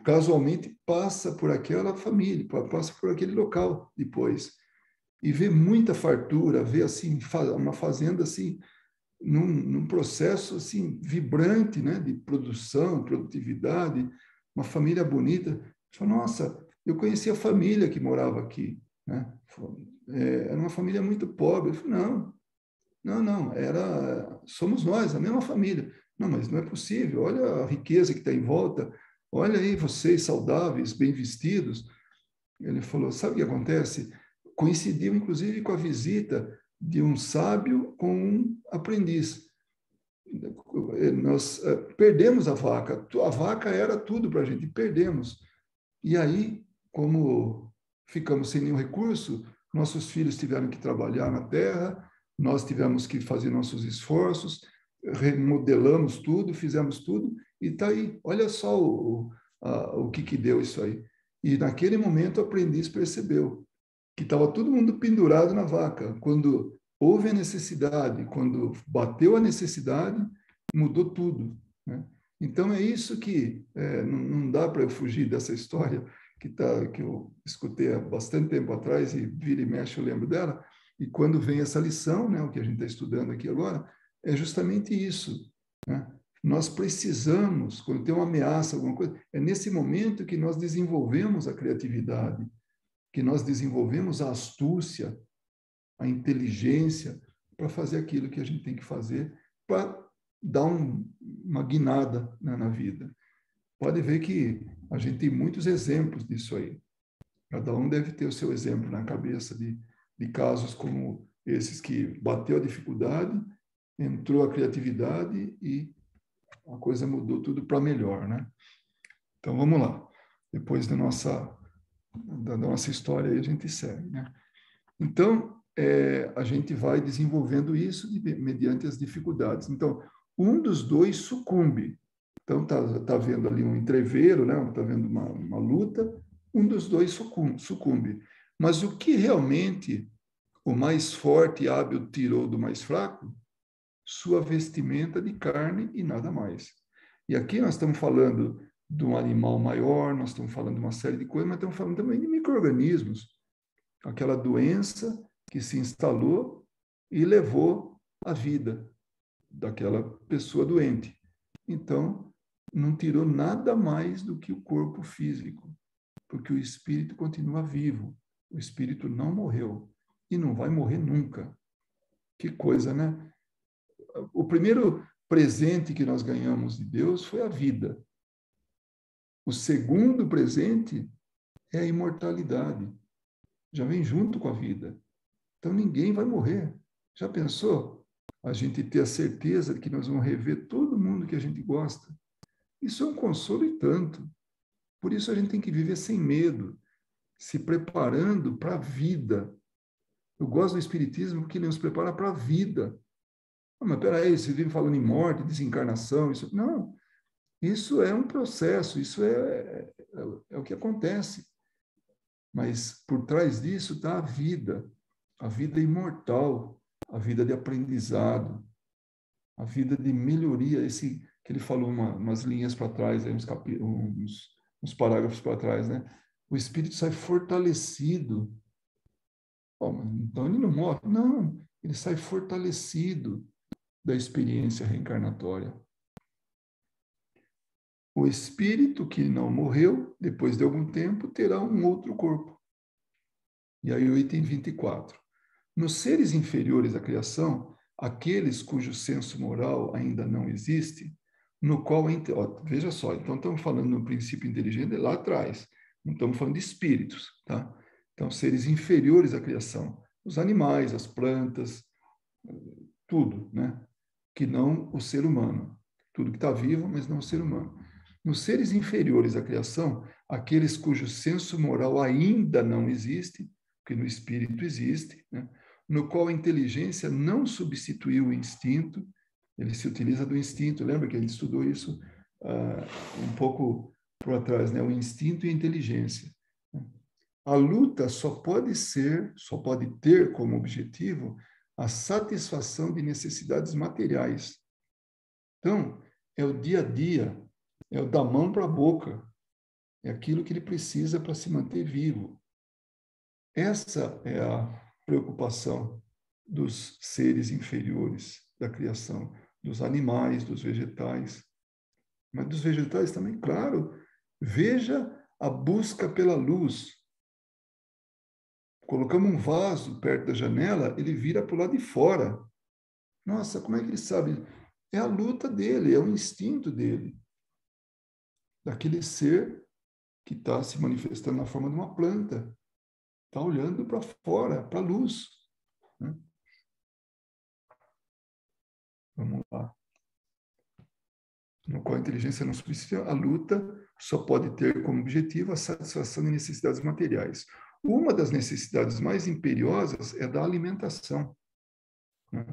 casualmente passa por aquela família, passa por aquele local depois, e vê muita fartura, vê assim uma fazenda assim num processo assim vibrante, né, de produção, produtividade, uma família bonita. Fala, nossa, eu conheci a família que morava aqui, né? Era uma família muito pobre. Eu falei, não, somos nós, a mesma família. Não, mas não é possível. Olha a riqueza que está em volta. Olha aí vocês saudáveis, bem vestidos. Ele falou, sabe o que acontece? Coincidiu, inclusive, com a visita de um sábio com um aprendiz. Nós perdemos a vaca era tudo para a gente, perdemos. E aí, como ficamos sem nenhum recurso, nossos filhos tiveram que trabalhar na terra, nós tivemos que fazer nossos esforços, remodelamos tudo, fizemos tudo, e está aí. Olha só o que deu isso aí. E naquele momento o aprendiz percebeu que estava todo mundo pendurado na vaca. Quando houve a necessidade, quando bateu a necessidade, mudou tudo, né? Então é isso que não dá para eu fugir dessa história que eu escutei há bastante tempo atrás e vira e mexe eu lembro dela. E quando vem essa lição, né, o que a gente está estudando aqui agora, é justamente isso, né? Nós precisamos, quando tem uma ameaça, alguma coisa, é nesse momento que nós desenvolvemos a criatividade, que nós desenvolvemos a astúcia, a inteligência para fazer aquilo que a gente tem que fazer para dar uma guinada, né, na vida. Pode ver que a gente tem muitos exemplos disso aí. Cada um deve ter o seu exemplo na cabeça de casos como esses que bateu a dificuldade, entrou a criatividade e a coisa mudou tudo para melhor, né? Então vamos lá. Depois da nossa história aí a gente segue, né? Então a gente vai desenvolvendo isso mediante as dificuldades. Então um dos dois sucumbe. Então tá vendo ali um entreveiro, né? Tá vendo uma luta. Um dos dois sucumbe. Mas o que realmente o mais forte e hábil tirou do mais fraco sua vestimenta de carne e nada mais. E aqui nós estamos falando de um animal maior, nós estamos falando de uma série de coisas, mas estamos falando também de micro-organismos. Aquela doença que se instalou e levou a vida daquela pessoa doente. Então, não tirou nada mais do que o corpo físico, porque o espírito continua vivo. O espírito não morreu e não vai morrer nunca. Que coisa, né? O primeiro presente que nós ganhamos de Deus foi a vida. O segundo presente é a imortalidade. Já vem junto com a vida. Então ninguém vai morrer. Já pensou? A gente ter a certeza de que nós vamos rever todo mundo que a gente gosta. Isso é um consolo e tanto. Por isso a gente tem que viver sem medo, se preparando para a vida. Eu gosto do Espiritismo porque ele nos prepara para a vida. Ah, mas peraí, você vive falando em morte, desencarnação, isso... Não, isso é um processo, isso é o que acontece. Mas por trás disso está a vida imortal, a vida de aprendizado, a vida de melhoria, esse que ele falou umas linhas para trás, aí, uns parágrafos para trás, né? O espírito sai fortalecido. Oh, então ele não morre. Não, ele sai fortalecido da experiência reencarnatória. O espírito que não morreu, depois de algum tempo, terá um outro corpo. E aí o item 24. Nos seres inferiores à criação, aqueles cujo senso moral ainda não existe, no qual... veja só, então estamos falando no princípio inteligente lá atrás, não estamos falando de espíritos, tá? Então, seres inferiores à criação, os animais, as plantas, tudo, né? Que não o ser humano. Tudo que está vivo, mas não o ser humano. Nos seres inferiores à criação, aqueles cujo senso moral ainda não existe, porque no espírito existe, né? No qual a inteligência não substituiu o instinto, ele se utiliza do instinto, lembra que a gente estudou isso um pouco por atrás, né? O instinto e a inteligência. A luta só pode ter como objetivo a satisfação de necessidades materiais. Então, é o dia a dia, é o da mão para a boca, é aquilo que ele precisa para se manter vivo. Essa é a preocupação dos seres inferiores da criação, dos animais, dos vegetais. Mas dos vegetais também, claro, veja a busca pela luz. Colocamos um vaso perto da janela, ele vira para o lado de fora. Nossa, como é que ele sabe? É a luta dele, é o instinto dele. Daquele ser que está se manifestando na forma de uma planta. Está olhando para fora, para a luz. Né? Vamos lá. No qual a inteligência não substitui, a luta só pode ter como objetivo a satisfação de necessidades materiais. Uma das necessidades mais imperiosas é da alimentação. Né?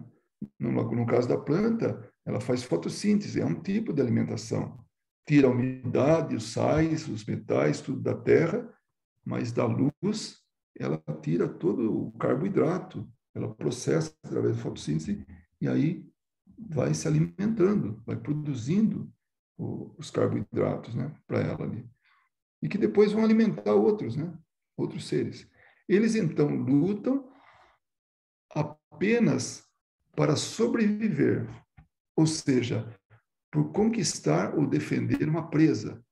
No caso da planta, ela faz fotossíntese, é um tipo de alimentação. Tira a umidade, os sais, os metais, tudo da terra, mas da luz, ela tira todo o carboidrato, ela processa através da fotossíntese e aí vai se alimentando, vai produzindo os carboidratos, né, para ela ali. E que depois vão alimentar outros, né, outros seres. Eles então lutam apenas para sobreviver, ou seja, por conquistar ou defender uma presa,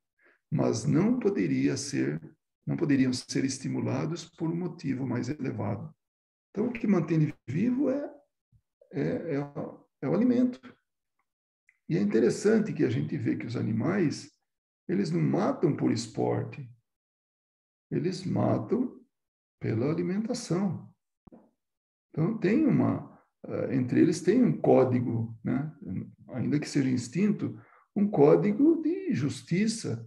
mas não poderiam ser estimulados por um motivo mais elevado. Então, o que mantém vivo é o alimento. E é interessante que a gente vê que os animais, eles não matam por esporte, eles matam pela alimentação. Então, entre eles tem um código, né? Ainda que seja instinto, um código de justiça,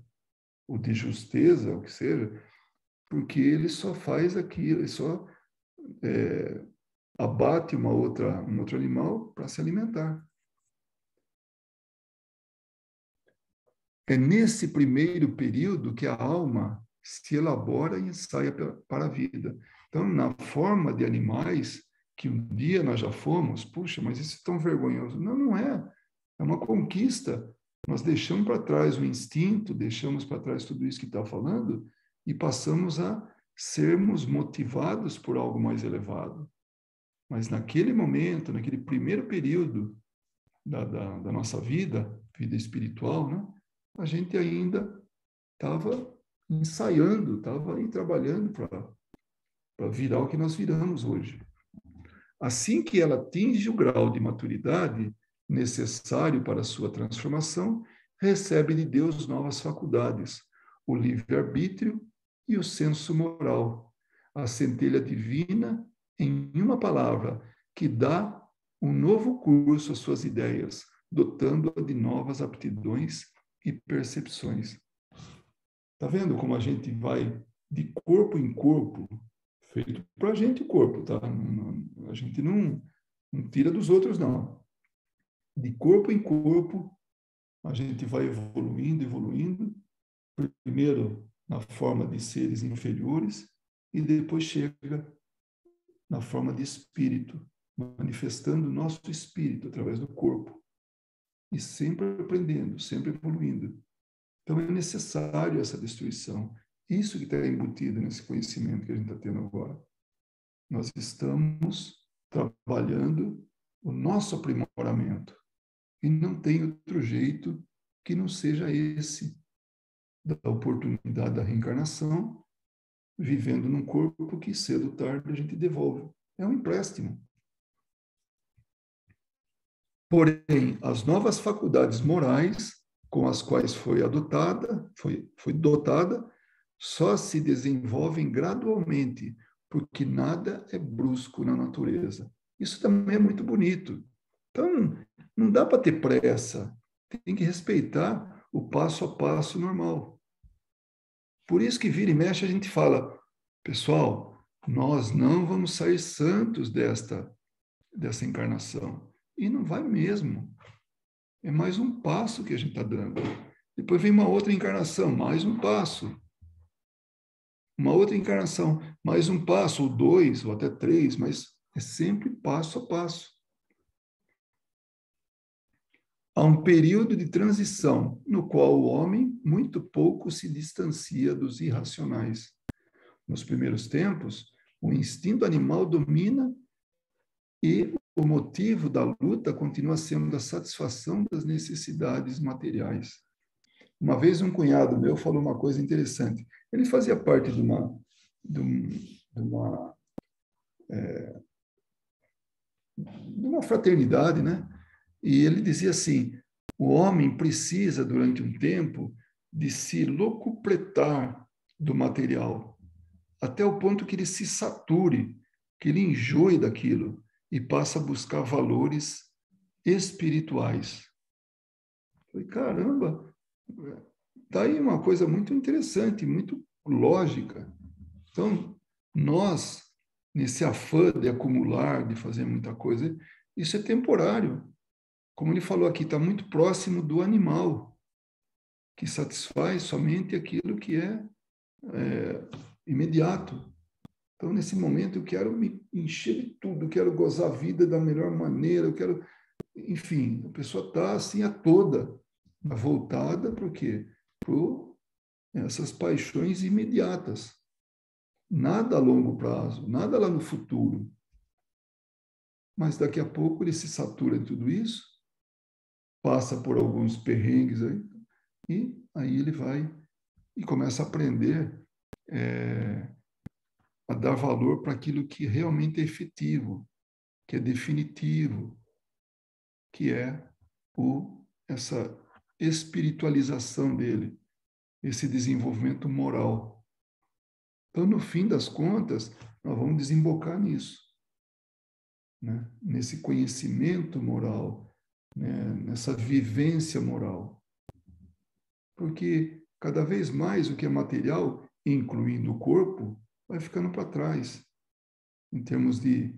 ou de justeza, o que seja, porque ele só faz aquilo, ele só abate um outro animal para se alimentar. É nesse primeiro período que a alma se elabora e ensaia para a vida. Então, na forma de animais que um dia nós já fomos, puxa, mas isso é tão vergonhoso. Não, não é. É uma conquista. Nós deixamos para trás o instinto, deixamos para trás tudo isso que está falando e passamos a sermos motivados por algo mais elevado. Mas naquele momento, naquele primeiro período da nossa vida espiritual, né, a gente ainda estava ensaiando, estava aí trabalhando para virar o que nós viramos hoje. Assim que ela atinge o grau de maturidade necessário para a sua transformação, recebe de Deus novas faculdades, o livre-arbítrio e o senso moral, a centelha divina, em uma palavra, que dá um novo curso às suas ideias, dotando-a de novas aptidões e percepções. Está vendo como a gente vai de corpo em corpo, feito para a gente o corpo, tá? A gente não tira dos outros, não. De corpo em corpo, a gente vai evoluindo, evoluindo, primeiro na forma de seres inferiores e depois chega na forma de espírito, manifestando o nosso espírito através do corpo. E sempre aprendendo, sempre evoluindo. Então é necessário essa destruição. Isso que está embutido nesse conhecimento que a gente está tendo agora. Nós estamos trabalhando o nosso aprimoramento. E não tem outro jeito que não seja esse, da oportunidade da reencarnação, vivendo num corpo que cedo ou tarde a gente devolve. É um empréstimo. Porém, as novas faculdades morais com as quais foi dotada, só se desenvolvem gradualmente, porque nada é brusco na natureza. Isso também é muito bonito. Então, não dá para ter pressa. Tem que respeitar o passo a passo normal. Por isso que vira e mexe a gente fala, pessoal, nós não vamos sair santos dessa encarnação. E não vai mesmo. É mais um passo que a gente está dando. Depois vem uma outra encarnação, mais um passo. Uma outra encarnação, mais um passo, ou dois, ou até três, mas é sempre passo a passo. Há um período de transição no qual o homem muito pouco se distancia dos irracionais. Nos primeiros tempos, o instinto animal domina e o motivo da luta continua sendo a satisfação das necessidades materiais. Uma vez um cunhado meu falou uma coisa interessante. Ele fazia parte de uma fraternidade, né? E ele dizia assim: o homem precisa, durante um tempo, de se locupletar do material, até o ponto que ele se sature, que ele enjoe daquilo e passa a buscar valores espirituais. Eu falei, caramba, tá aí uma coisa muito interessante, muito lógica. Então, nós, nesse afã de acumular, de fazer muita coisa, isso é temporário. Como ele falou aqui, está muito próximo do animal, que satisfaz somente aquilo que é imediato. Então, nesse momento, eu quero me encher de tudo, eu quero gozar a vida da melhor maneira, eu quero... Enfim, a pessoa está assim a toda, voltada para o quê? Para essas paixões imediatas. Nada a longo prazo, nada lá no futuro. Mas daqui a pouco ele se satura de tudo isso, passa por alguns perrengues aí, e aí ele vai e começa a aprender a dar valor para aquilo que realmente é efetivo, que é definitivo, que é essa espiritualização dele, esse desenvolvimento moral. Então, no fim das contas, nós vamos desembocar nisso, né? Nesse conhecimento moral, né? Nessa vivência moral. Porque cada vez mais o que é material, incluindo o corpo, vai ficando para trás, em termos de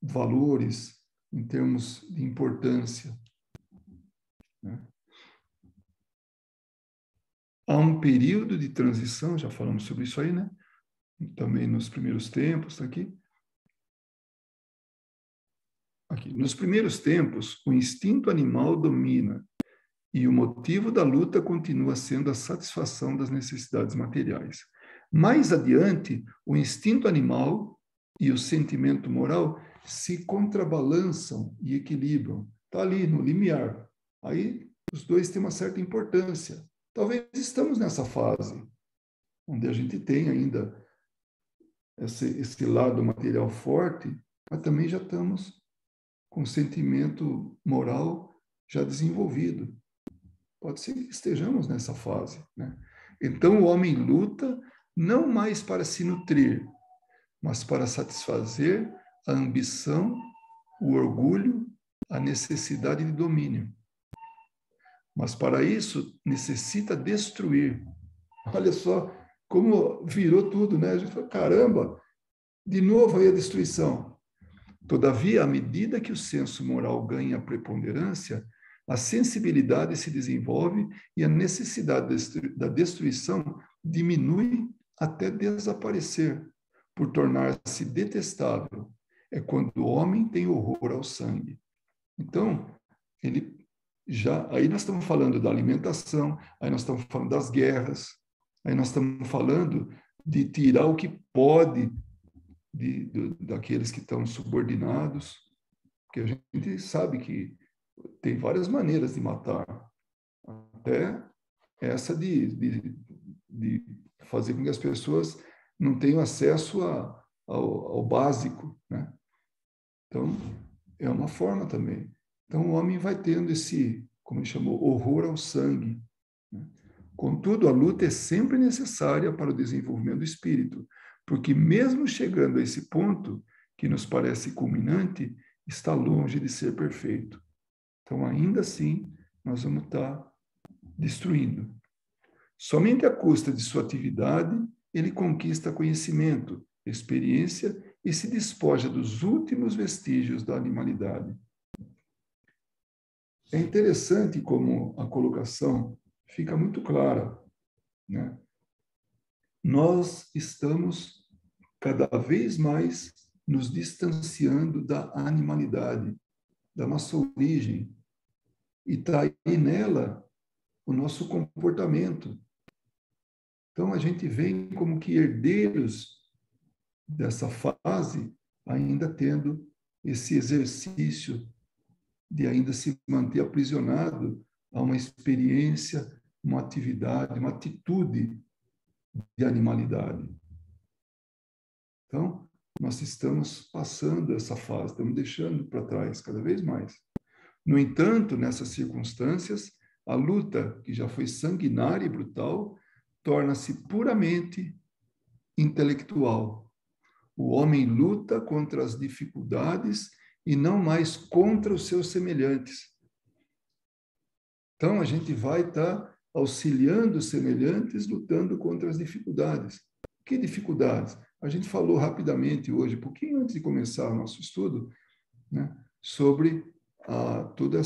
valores, em termos de importância, né? Há um período de transição, já falamos sobre isso aí, né? Também nos primeiros tempos, tá aqui, aqui. Nos primeiros tempos, o instinto animal domina e o motivo da luta continua sendo a satisfação das necessidades materiais. Mais adiante, o instinto animal e o sentimento moral se contrabalançam e equilibram. Está ali no limiar. Aí os dois têm uma certa importância. Talvez estamos nessa fase, onde a gente tem ainda esse lado material forte, mas também já estamos com o sentimento moral já desenvolvido. Pode ser que estejamos nessa fase, né? Então o homem luta não mais para se nutrir, mas para satisfazer a ambição, o orgulho, a necessidade de domínio. Mas para isso necessita destruir. Olha só como virou tudo, né? A gente fala, caramba, de novo aí a destruição. Todavia, à medida que o senso moral ganha preponderância, a sensibilidade se desenvolve e a necessidade da destruição diminui até desaparecer, por tornar-se detestável. É quando o homem tem horror ao sangue. Então, aí nós estamos falando da alimentação, aí nós estamos falando das guerras, aí nós estamos falando de tirar o que pode daqueles que estão subordinados, porque a gente sabe que tem várias maneiras de matar, até essa de fazer com que as pessoas não tenham acesso ao básico, né? Então, é uma forma também. Então, o homem vai tendo esse, como ele chamou, horror ao sangue, né? Contudo, a luta é sempre necessária para o desenvolvimento do espírito, porque mesmo chegando a esse ponto, que nos parece culminante, está longe de ser perfeito. Então, ainda assim, nós vamos estar destruindo. Somente à custa de sua atividade, ele conquista conhecimento, experiência e se despoja dos últimos vestígios da animalidade. É interessante como a colocação fica muito clara, né? Nós estamos cada vez mais nos distanciando da animalidade, da nossa origem, e está aí nela o nosso comportamento. Então, a gente vem como que herdeiros dessa fase, ainda tendo esse exercício de ainda se manter aprisionado a uma experiência, uma atividade, uma atitude de animalidade. Então, nós estamos passando essa fase, estamos deixando para trás cada vez mais. No entanto, nessas circunstâncias, a luta, que já foi sanguinária e brutal, torna-se puramente intelectual. O homem luta contra as dificuldades e não mais contra os seus semelhantes. Então, a gente vai estar auxiliando os semelhantes, lutando contra as dificuldades. Que dificuldades? A gente falou rapidamente hoje, um pouquinho antes de começar o nosso estudo, né, sobre toda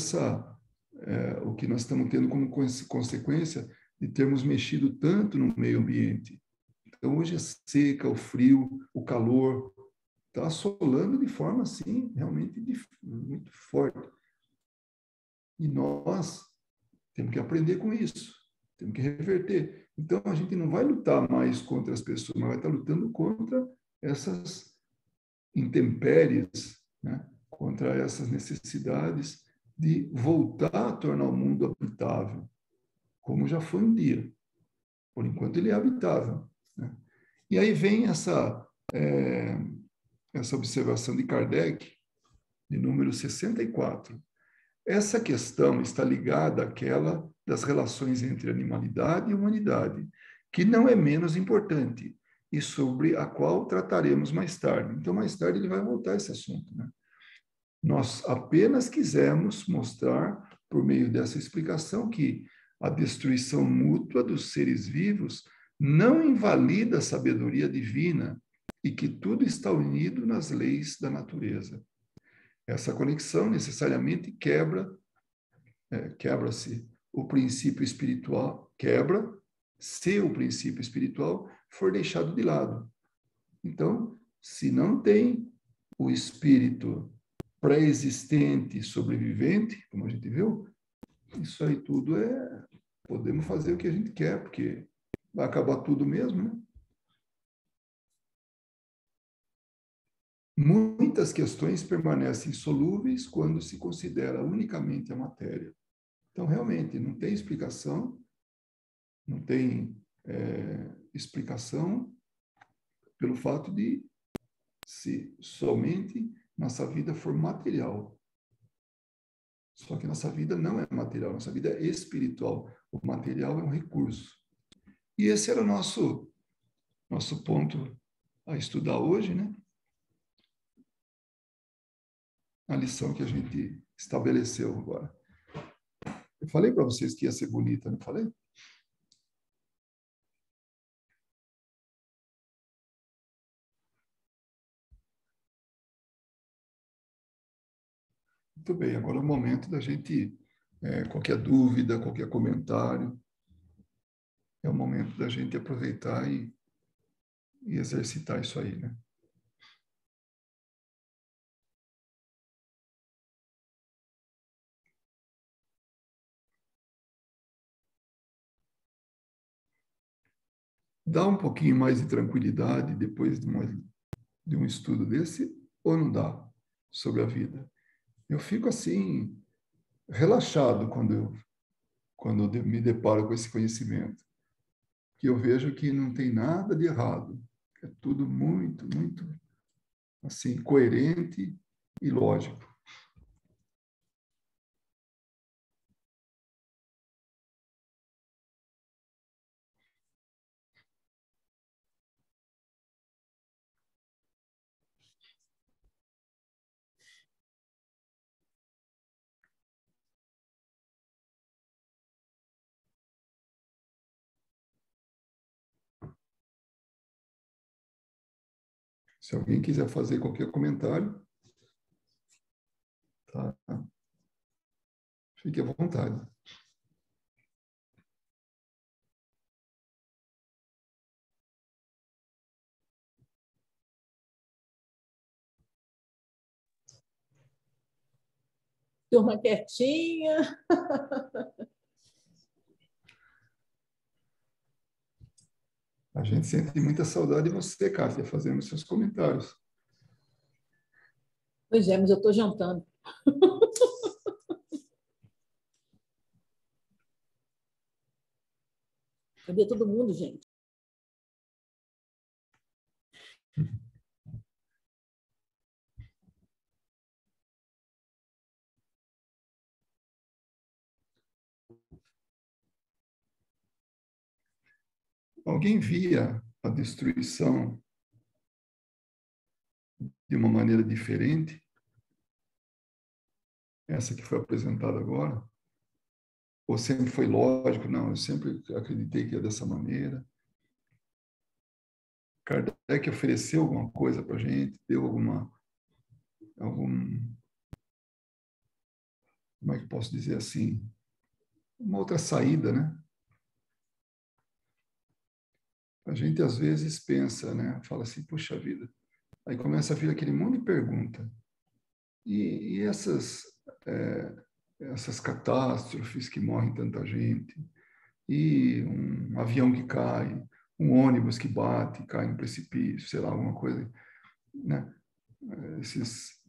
o que nós estamos tendo como consequência de termos mexido tanto no meio ambiente. Então, hoje a seca, o frio, o calor, está assolando de forma, assim, realmente muito forte. E nós temos que aprender com isso, temos que reverter. Então, a gente não vai lutar mais contra as pessoas, mas vai estar lutando contra essas intempéries, né? Contra essas necessidades de voltar a tornar o mundo habitável, como já foi um dia. Por enquanto, ele é habitável, né? E aí vem essa observação de Kardec, de número 64. Essa questão está ligada àquela das relações entre animalidade e humanidade, que não é menos importante e sobre a qual trataremos mais tarde. Então, mais tarde ele vai voltar a esse assunto, né? Nós apenas quisemos mostrar, por meio dessa explicação, que a destruição mútua dos seres vivos não invalida a sabedoria divina e que tudo está unido nas leis da natureza. Essa conexão necessariamente quebra-se o princípio espiritual, se o princípio espiritual for deixado de lado. Então, se não tem o espírito pré-existente, sobrevivente, como a gente viu, isso aí tudo podemos fazer o que a gente quer, porque vai acabar tudo mesmo, né? Muitas questões permanecem insolúveis quando se considera unicamente a matéria. Então, realmente, não tem explicação, não tem explicação pelo fato de se somente nossa vida for material. Só que nossa vida não é material, nossa vida é espiritual. O material é um recurso. E esse era o nosso ponto a estudar hoje, né? A lição que a gente estabeleceu agora. Eu falei para vocês que ia ser bonita, não falei? Muito bem, agora é o momento da gente, qualquer dúvida, qualquer comentário, é o momento da gente aproveitar e exercitar isso aí, né? Dá um pouquinho mais de tranquilidade depois de um estudo desse, ou não dá sobre a vida? Eu fico assim, relaxado quando eu me deparo com esse conhecimento, que eu vejo que não tem nada de errado, é tudo muito, muito assim, coerente e lógico. Se alguém quiser fazer qualquer comentário, tá? Fique à vontade. Turma quietinha. A gente sente muita saudade de você, Cássia, fazendo seus comentários. Pois é, mas eu estou jantando. Cadê todo mundo, gente? Alguém via a destruição de uma maneira diferente? Essa que foi apresentada agora? Ou sempre foi lógico? Não, eu sempre acreditei que é dessa maneira. Kardec ofereceu alguma coisa para a gente, deu como é que eu posso dizer assim, uma outra saída, né? A gente às vezes pensa, né? Fala assim, puxa vida. Aí começa a vir aquele monte de pergunta. E essas catástrofes que morrem tanta gente, e um avião que cai, um ônibus que bate, cai no precipício, sei lá, alguma coisa, né? Esses,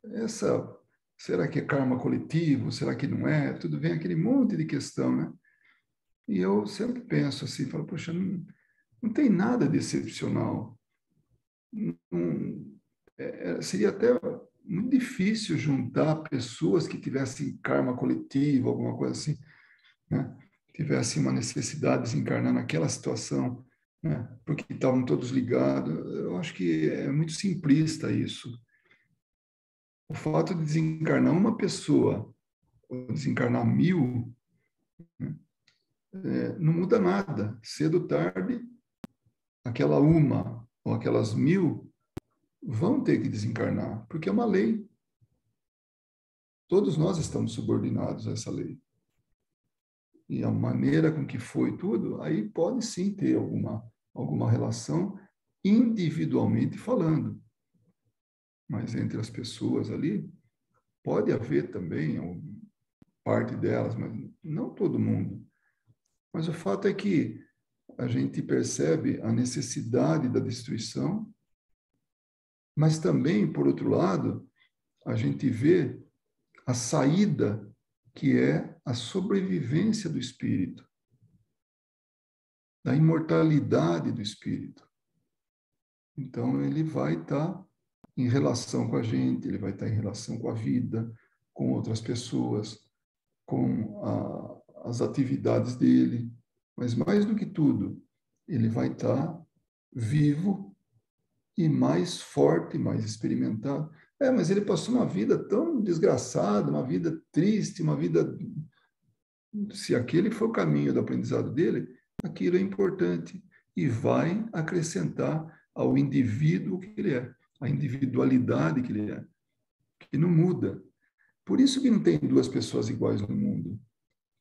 essa, será que é karma coletivo? Será que não é? Tudo vem aquele monte de questão, né? E eu sempre penso assim, falo, poxa, não tem nada de excepcional. Não, seria até muito difícil juntar pessoas que tivessem karma coletivo, alguma coisa assim, né? Tivessem uma necessidade de desencarnar naquela situação, né? Porque estavam todos ligados. Eu acho que é muito simplista isso. O fato de desencarnar uma pessoa, ou desencarnar 1000, né? Não muda nada. Cedo ou tarde, aquela uma ou aquelas 1000 vão ter que desencarnar, porque é uma lei. Todos nós estamos subordinados a essa lei. E a maneira com que foi tudo, aí pode sim ter alguma relação individualmente falando. mas entre as pessoas ali, pode haver também parte delas, mas não todo mundo. Mas o fato é que a gente percebe a necessidade da destruição, mas também, por outro lado, a gente vê a saída, que é a sobrevivência do espírito, da imortalidade do espírito. Então, ele vai estar em relação com a gente, ele vai estar em relação com a vida, com outras pessoas, com as atividades dele, mas mais do que tudo, ele vai estar vivo e mais forte, mais experimentado. Mas ele passou uma vida tão desgraçada, uma vida triste, uma vida... Se aquele for o caminho do aprendizado dele, aquilo é importante e vai acrescentar ao indivíduo que ele é, a individualidade que ele é, que não muda. Por isso que não tem duas pessoas iguais no mundo.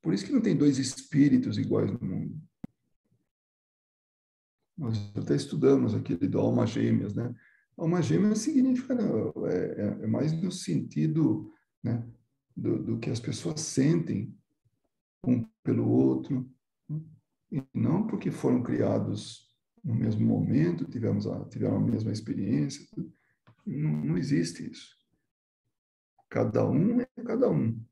Por isso que não tem dois espíritos iguais no mundo. Nós até estudamos aquele do alma gêmeas, né? Alma gêmea significa, é mais no sentido, né, do que as pessoas sentem um pelo outro, né? E não porque foram criados no mesmo momento, tiveram a mesma experiência. Não existe isso. Cada um é cada um.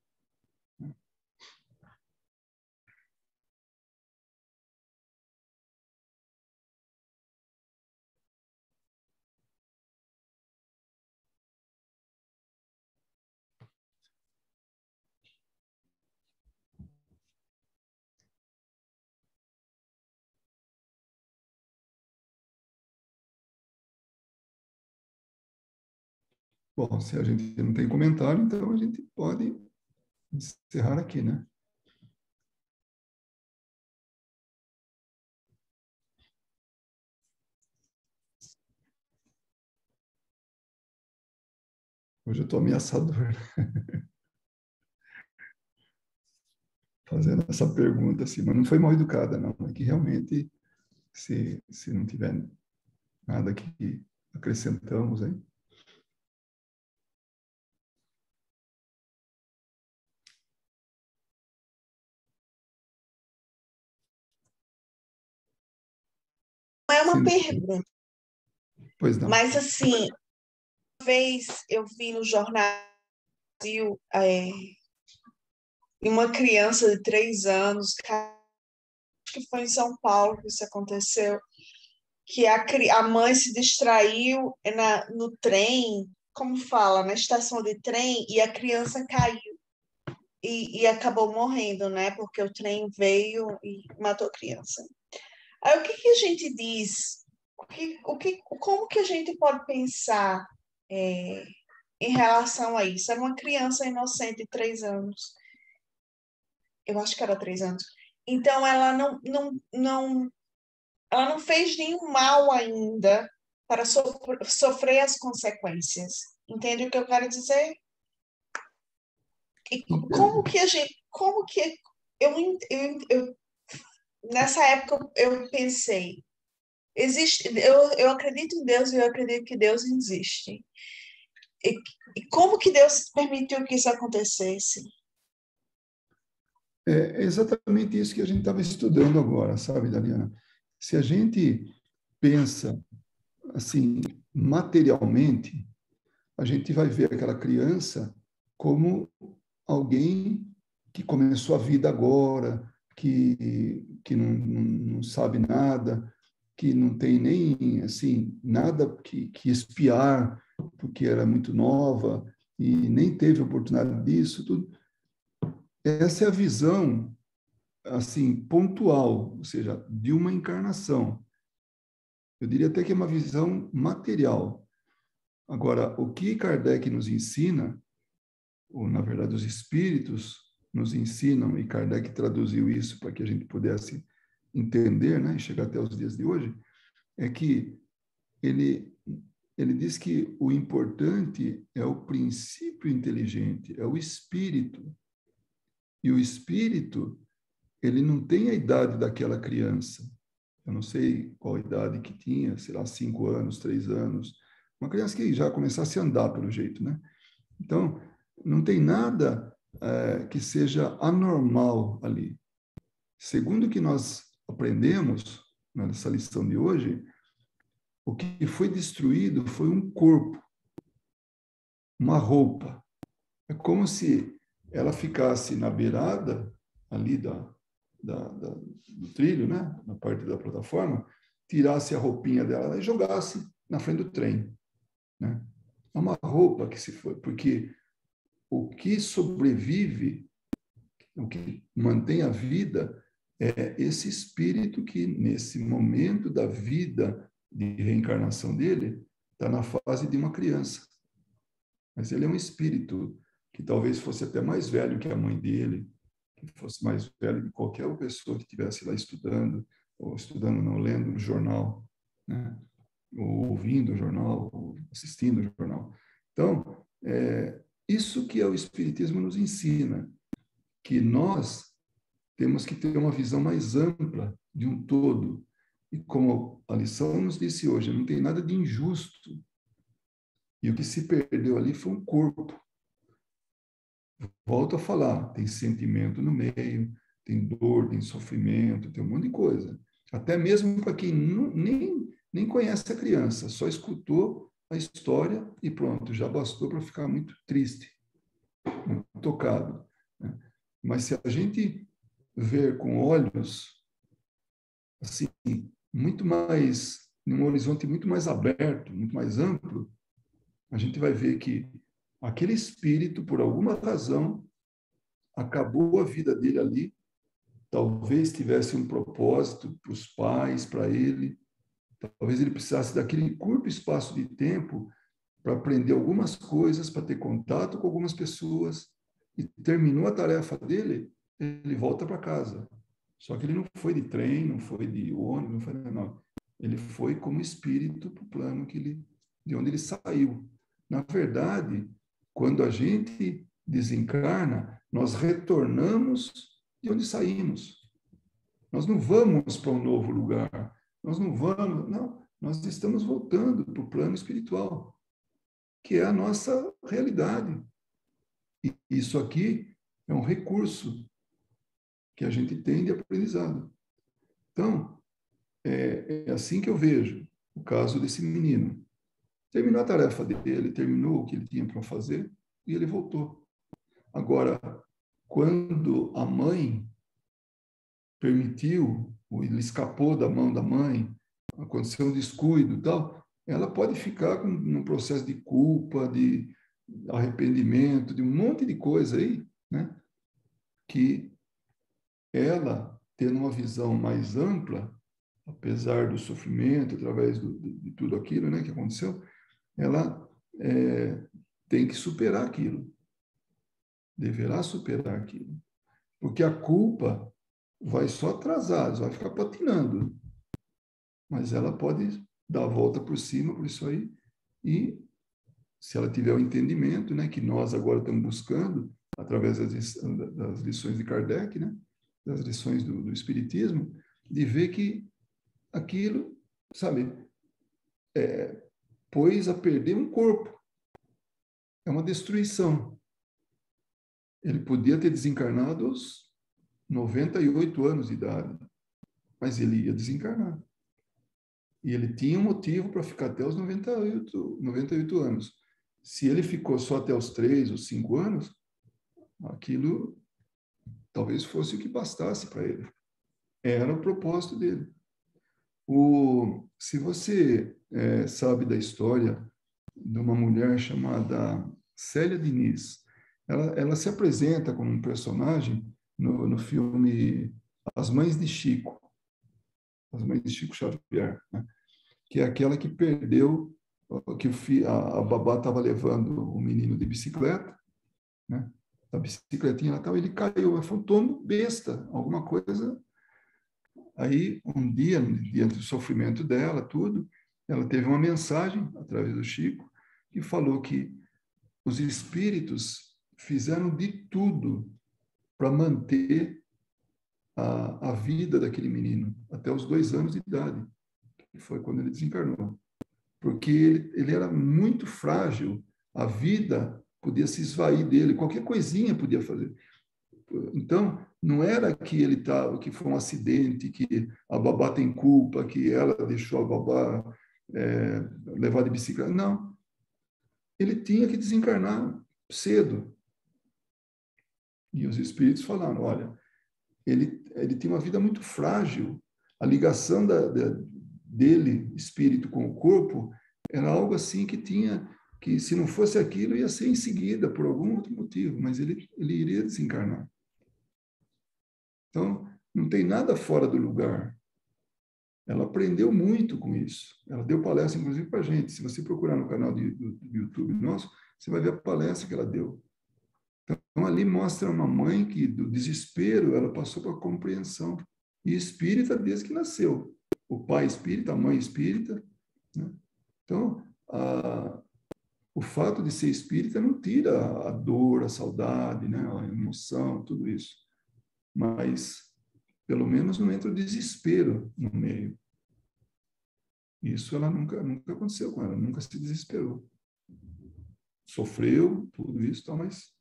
Bom, se a gente não tem comentário, então a gente pode encerrar aqui, né? Hoje eu estou ameaçador, fazendo essa pergunta assim, mas não foi mal educada, não. É que realmente, se não tiver nada que acrescentamos, hein? Não é uma Sim, pergunta, pois não. mas assim, uma vez eu vi no jornal uma criança de 3 anos, acho que foi em São Paulo que isso aconteceu, que a mãe se distraiu no trem, como fala, na estação de trem, e a criança caiu e acabou morrendo, né? Porque o trem veio e matou a criança. Aí o que a gente diz? Como que a gente pode pensar em relação a isso? Era uma criança inocente de 3 anos. Eu acho que era 3 anos. Então, ela não fez nenhum mal ainda para sofrer as consequências. Entende o que eu quero dizer? E como que a gente... Como que... Nessa época, eu pensei, eu acredito em Deus e eu acredito que Deus existe. E como que Deus permitiu que isso acontecesse? É exatamente isso que a gente estava estudando agora, sabe, Daliana? Se a gente pensa, assim, materialmente, a gente vai ver aquela criança como alguém que começou a vida agora, que não sabe nada, que não tem nem, assim, nada que espiar, porque era muito nova e nem teve oportunidade disso, tudo. Essa é a visão, assim, pontual, ou seja, de uma encarnação. Eu diria até que é uma visão material. Agora, o que Kardec nos ensina, ou na verdade os espíritos nos ensinam, e Kardec traduziu isso para que a gente pudesse entender, né, e chegar até os dias de hoje, é que ele diz que o importante é o princípio inteligente, é o espírito. E o espírito, ele não tem a idade daquela criança. Eu não sei qual idade que tinha, sei lá, 5 anos, 3 anos, Uma criança que já começasse a andar, pelo jeito, né? Então, não tem nada que seja anormal ali. Segundo o que nós aprendemos nessa lição de hoje, o que foi destruído foi um corpo, uma roupa. É como se ela ficasse na beirada ali do trilho, né? Na parte da plataforma, tirasse a roupinha dela e jogasse na frente do trem, né? É uma roupa que se foi, porque o que sobrevive, o que mantém a vida, é esse espírito que, nesse momento da vida de reencarnação dele, está na fase de uma criança. Mas ele é um espírito que talvez fosse até mais velho que a mãe dele, que fosse mais velho que qualquer pessoa que estivesse lá estudando, ou estudando, não, lendo o jornal, né? Ou ouvindo o jornal, ou assistindo o jornal. Então, isso que é o Espiritismo nos ensina, que nós temos que ter uma visão mais ampla de um todo. E como a lição nos disse hoje, não tem nada de injusto. E o que se perdeu ali foi um corpo. Volto a falar, tem sentimento no meio, tem dor, tem sofrimento, tem um monte de coisa. Até mesmo para quem nem conhece a criança, só escutou a história e pronto, já bastou para ficar muito triste, muito tocado, né? Mas se a gente ver com olhos assim, muito mais, num horizonte muito mais aberto, muito mais amplo, a gente vai ver que aquele espírito, por alguma razão, acabou a vida dele ali, talvez tivesse um propósito para os pais, para ele, talvez ele precisasse daquele curto espaço de tempo para aprender algumas coisas, para ter contato com algumas pessoas, e terminou a tarefa dele, ele volta para casa. Só que ele não foi de trem, não foi de ônibus, não foi não. Ele foi como espírito para o plano de onde ele saiu. Na verdade, quando a gente desencarna, nós retornamos de onde saímos. Nós não vamos para um novo lugar. Nós não vamos, não. Nós estamos voltando para o plano espiritual, que é a nossa realidade. E isso aqui é um recurso que a gente tem de aprendizado. Então, é assim que eu vejo o caso desse menino. Terminou a tarefa dele, terminou o que ele tinha para fazer e ele voltou. Agora, quando a mãe permitiu, ou ele escapou da mão da mãe, aconteceu um descuido e tal, ela pode ficar num processo de culpa, de arrependimento, de um monte de coisa aí, né? Que ela, tendo uma visão mais ampla, apesar do sofrimento, através de tudo aquilo, né, que aconteceu, ela tem que superar aquilo, deverá superar aquilo, porque a culpa vai só atrasar, vai ficar patinando, mas ela pode dar a volta por cima por isso aí, e se ela tiver o entendimento, né, que nós agora estamos buscando, através das lições de Kardec, né, das lições do Espiritismo, de ver que aquilo, sabe, pôs a perder um corpo. É uma destruição. Ele podia ter desencarnado aos 98 anos de idade, mas ele ia desencarnar. E ele tinha um motivo para ficar até os 98 anos. Se ele ficou só até os 3 ou 5 anos, aquilo talvez fosse o que bastasse para ele. Era o propósito dele. Se você sabe da história de uma mulher chamada Célia Diniz, ela se apresenta como um personagem no filme As Mães de Chico, As Mães de Chico Xavier, né? Que é aquela que perdeu, que a babá estava levando o menino de bicicleta, né? A bicicletinha e tal, ele caiu, foi um tombo besta, alguma coisa. Aí, um dia, diante do sofrimento dela, tudo, ela teve uma mensagem, através do Chico, que falou que os espíritos fizeram de tudo para manter a vida daquele menino até os 2 anos de idade, que foi quando ele desencarnou. porque ele era muito frágil, a vida podia se esvair dele, qualquer coisinha podia fazer. Então, não era que ele estava, que foi um acidente, que a babá tem culpa, que ela deixou a babá levar de bicicleta. Não. Ele tinha que desencarnar cedo. E os espíritos falaram, olha, ele tinha uma vida muito frágil. A ligação dele, espírito com o corpo, era algo assim que tinha, que se não fosse aquilo, ia ser em seguida, por algum outro motivo, mas ele iria desencarnar. Então, não tem nada fora do lugar. Ela aprendeu muito com isso. Ela deu palestra, inclusive, para a gente. Se você procurar no canal do YouTube nosso, você vai ver a palestra que ela deu. Então, ali mostra uma mãe que, do desespero, ela passou para a compreensão. E espírita desde que nasceu. O pai espírita, a mãe espírita. Né? Então, o fato de ser espírita não tira a dor, a saudade, né? A emoção, tudo isso. Mas, pelo menos, não entra o desespero no meio. Isso ela nunca aconteceu com ela, nunca se desesperou. Sofreu tudo isso, mas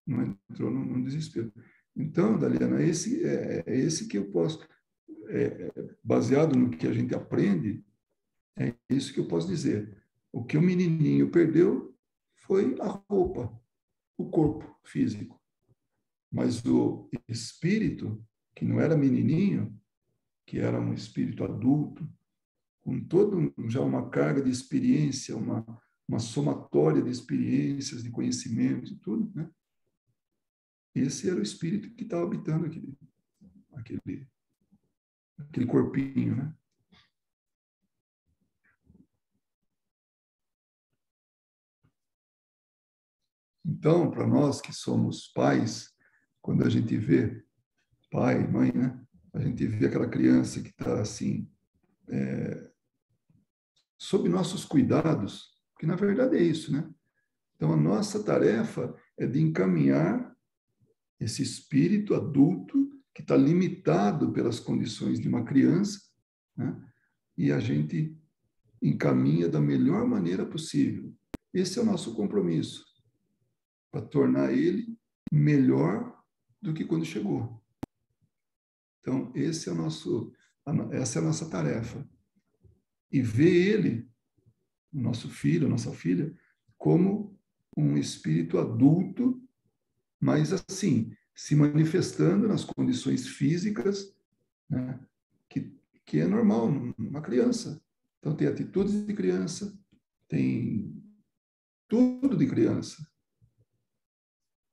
não entrou no desespero. Então, Daliana, é esse que eu posso, baseado no que a gente aprende, é isso que eu posso dizer. O que o menininho perdeu foi a roupa, o corpo físico. Mas o espírito, que não era menininho, que era um espírito adulto, com todo já uma carga de experiência, uma somatória de experiências, de conhecimento e tudo, né? Esse era o espírito que estava habitando aquele corpinho, né? Então, para nós que somos pais, quando a gente vê pai, mãe, né? A gente vê aquela criança que está assim, sob nossos cuidados, que na verdade é isso, né? Então, a nossa tarefa é de encaminhar esse espírito adulto que está limitado pelas condições de uma criança, né? E a gente encaminha da melhor maneira possível. Esse é o nosso compromisso, para tornar ele melhor do que quando chegou. Então, essa é a nossa tarefa. E ver ele, o nosso filho, a nossa filha, como um espírito adulto, mas assim, se manifestando nas condições físicas, né, que é normal numa criança. Então, tem atitudes de criança, tem tudo de criança,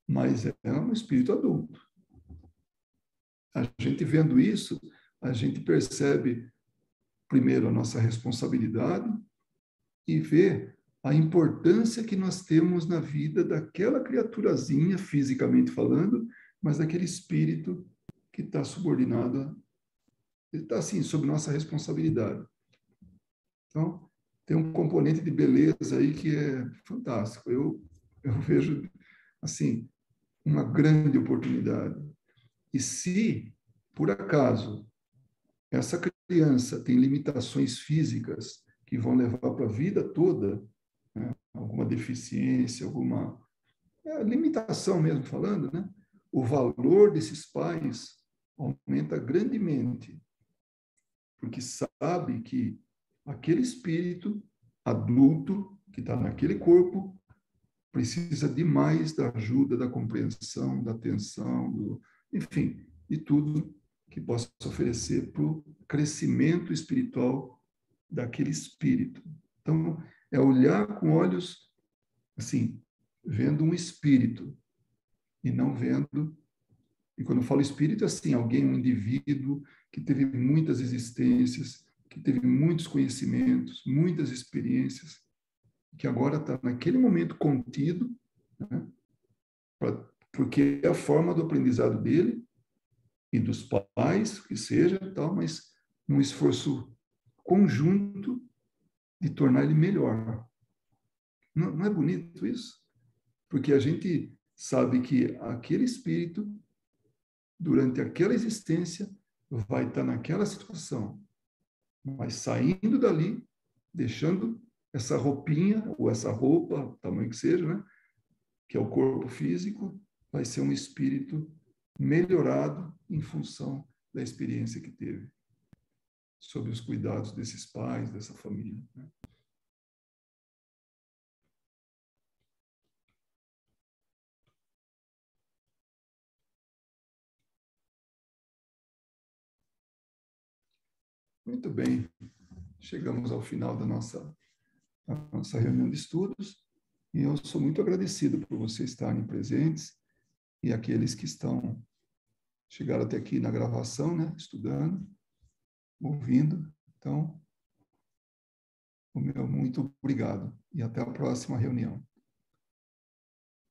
mas é um espírito adulto. A gente vendo isso, a gente percebe, primeiro, a nossa responsabilidade e vê a importância que nós temos na vida daquela criaturazinha, fisicamente falando, mas daquele espírito que está subordinado, ele está assim, sob nossa responsabilidade. Então, tem um componente de beleza aí que é fantástico. Eu vejo, assim, uma grande oportunidade. E se, por acaso, essa criança tem limitações físicas que vão levar para a vida toda, né? Alguma deficiência, alguma limitação mesmo falando, né? O valor desses pais aumenta grandemente, porque sabe que aquele espírito adulto que está naquele corpo precisa demais da ajuda, da compreensão, da atenção, enfim, de tudo que possa oferecer para o crescimento espiritual daquele espírito. Então, é olhar com olhos, assim, vendo um espírito e não vendo... E quando eu falo espírito, é assim, alguém, um indivíduo que teve muitas existências, que teve muitos conhecimentos, muitas experiências, que agora está naquele momento contido, né, porque é a forma do aprendizado dele e dos pais, que seja, tal, mas um esforço conjunto de tornar ele melhor. Não é bonito isso? Porque a gente sabe que aquele espírito, durante aquela existência, vai estar naquela situação, mas saindo dali, deixando essa roupinha, ou essa roupa, tamanho que seja, né? Que é o corpo físico, vai ser um espírito melhorado em função da experiência que teve, sob os cuidados desses pais, dessa família, né? Muito bem, chegamos ao final da nossa reunião de estudos e eu sou muito agradecido por vocês estarem presentes e aqueles que chegaram até aqui na gravação, né, estudando, ouvindo. Então, o meu muito obrigado e até a próxima reunião.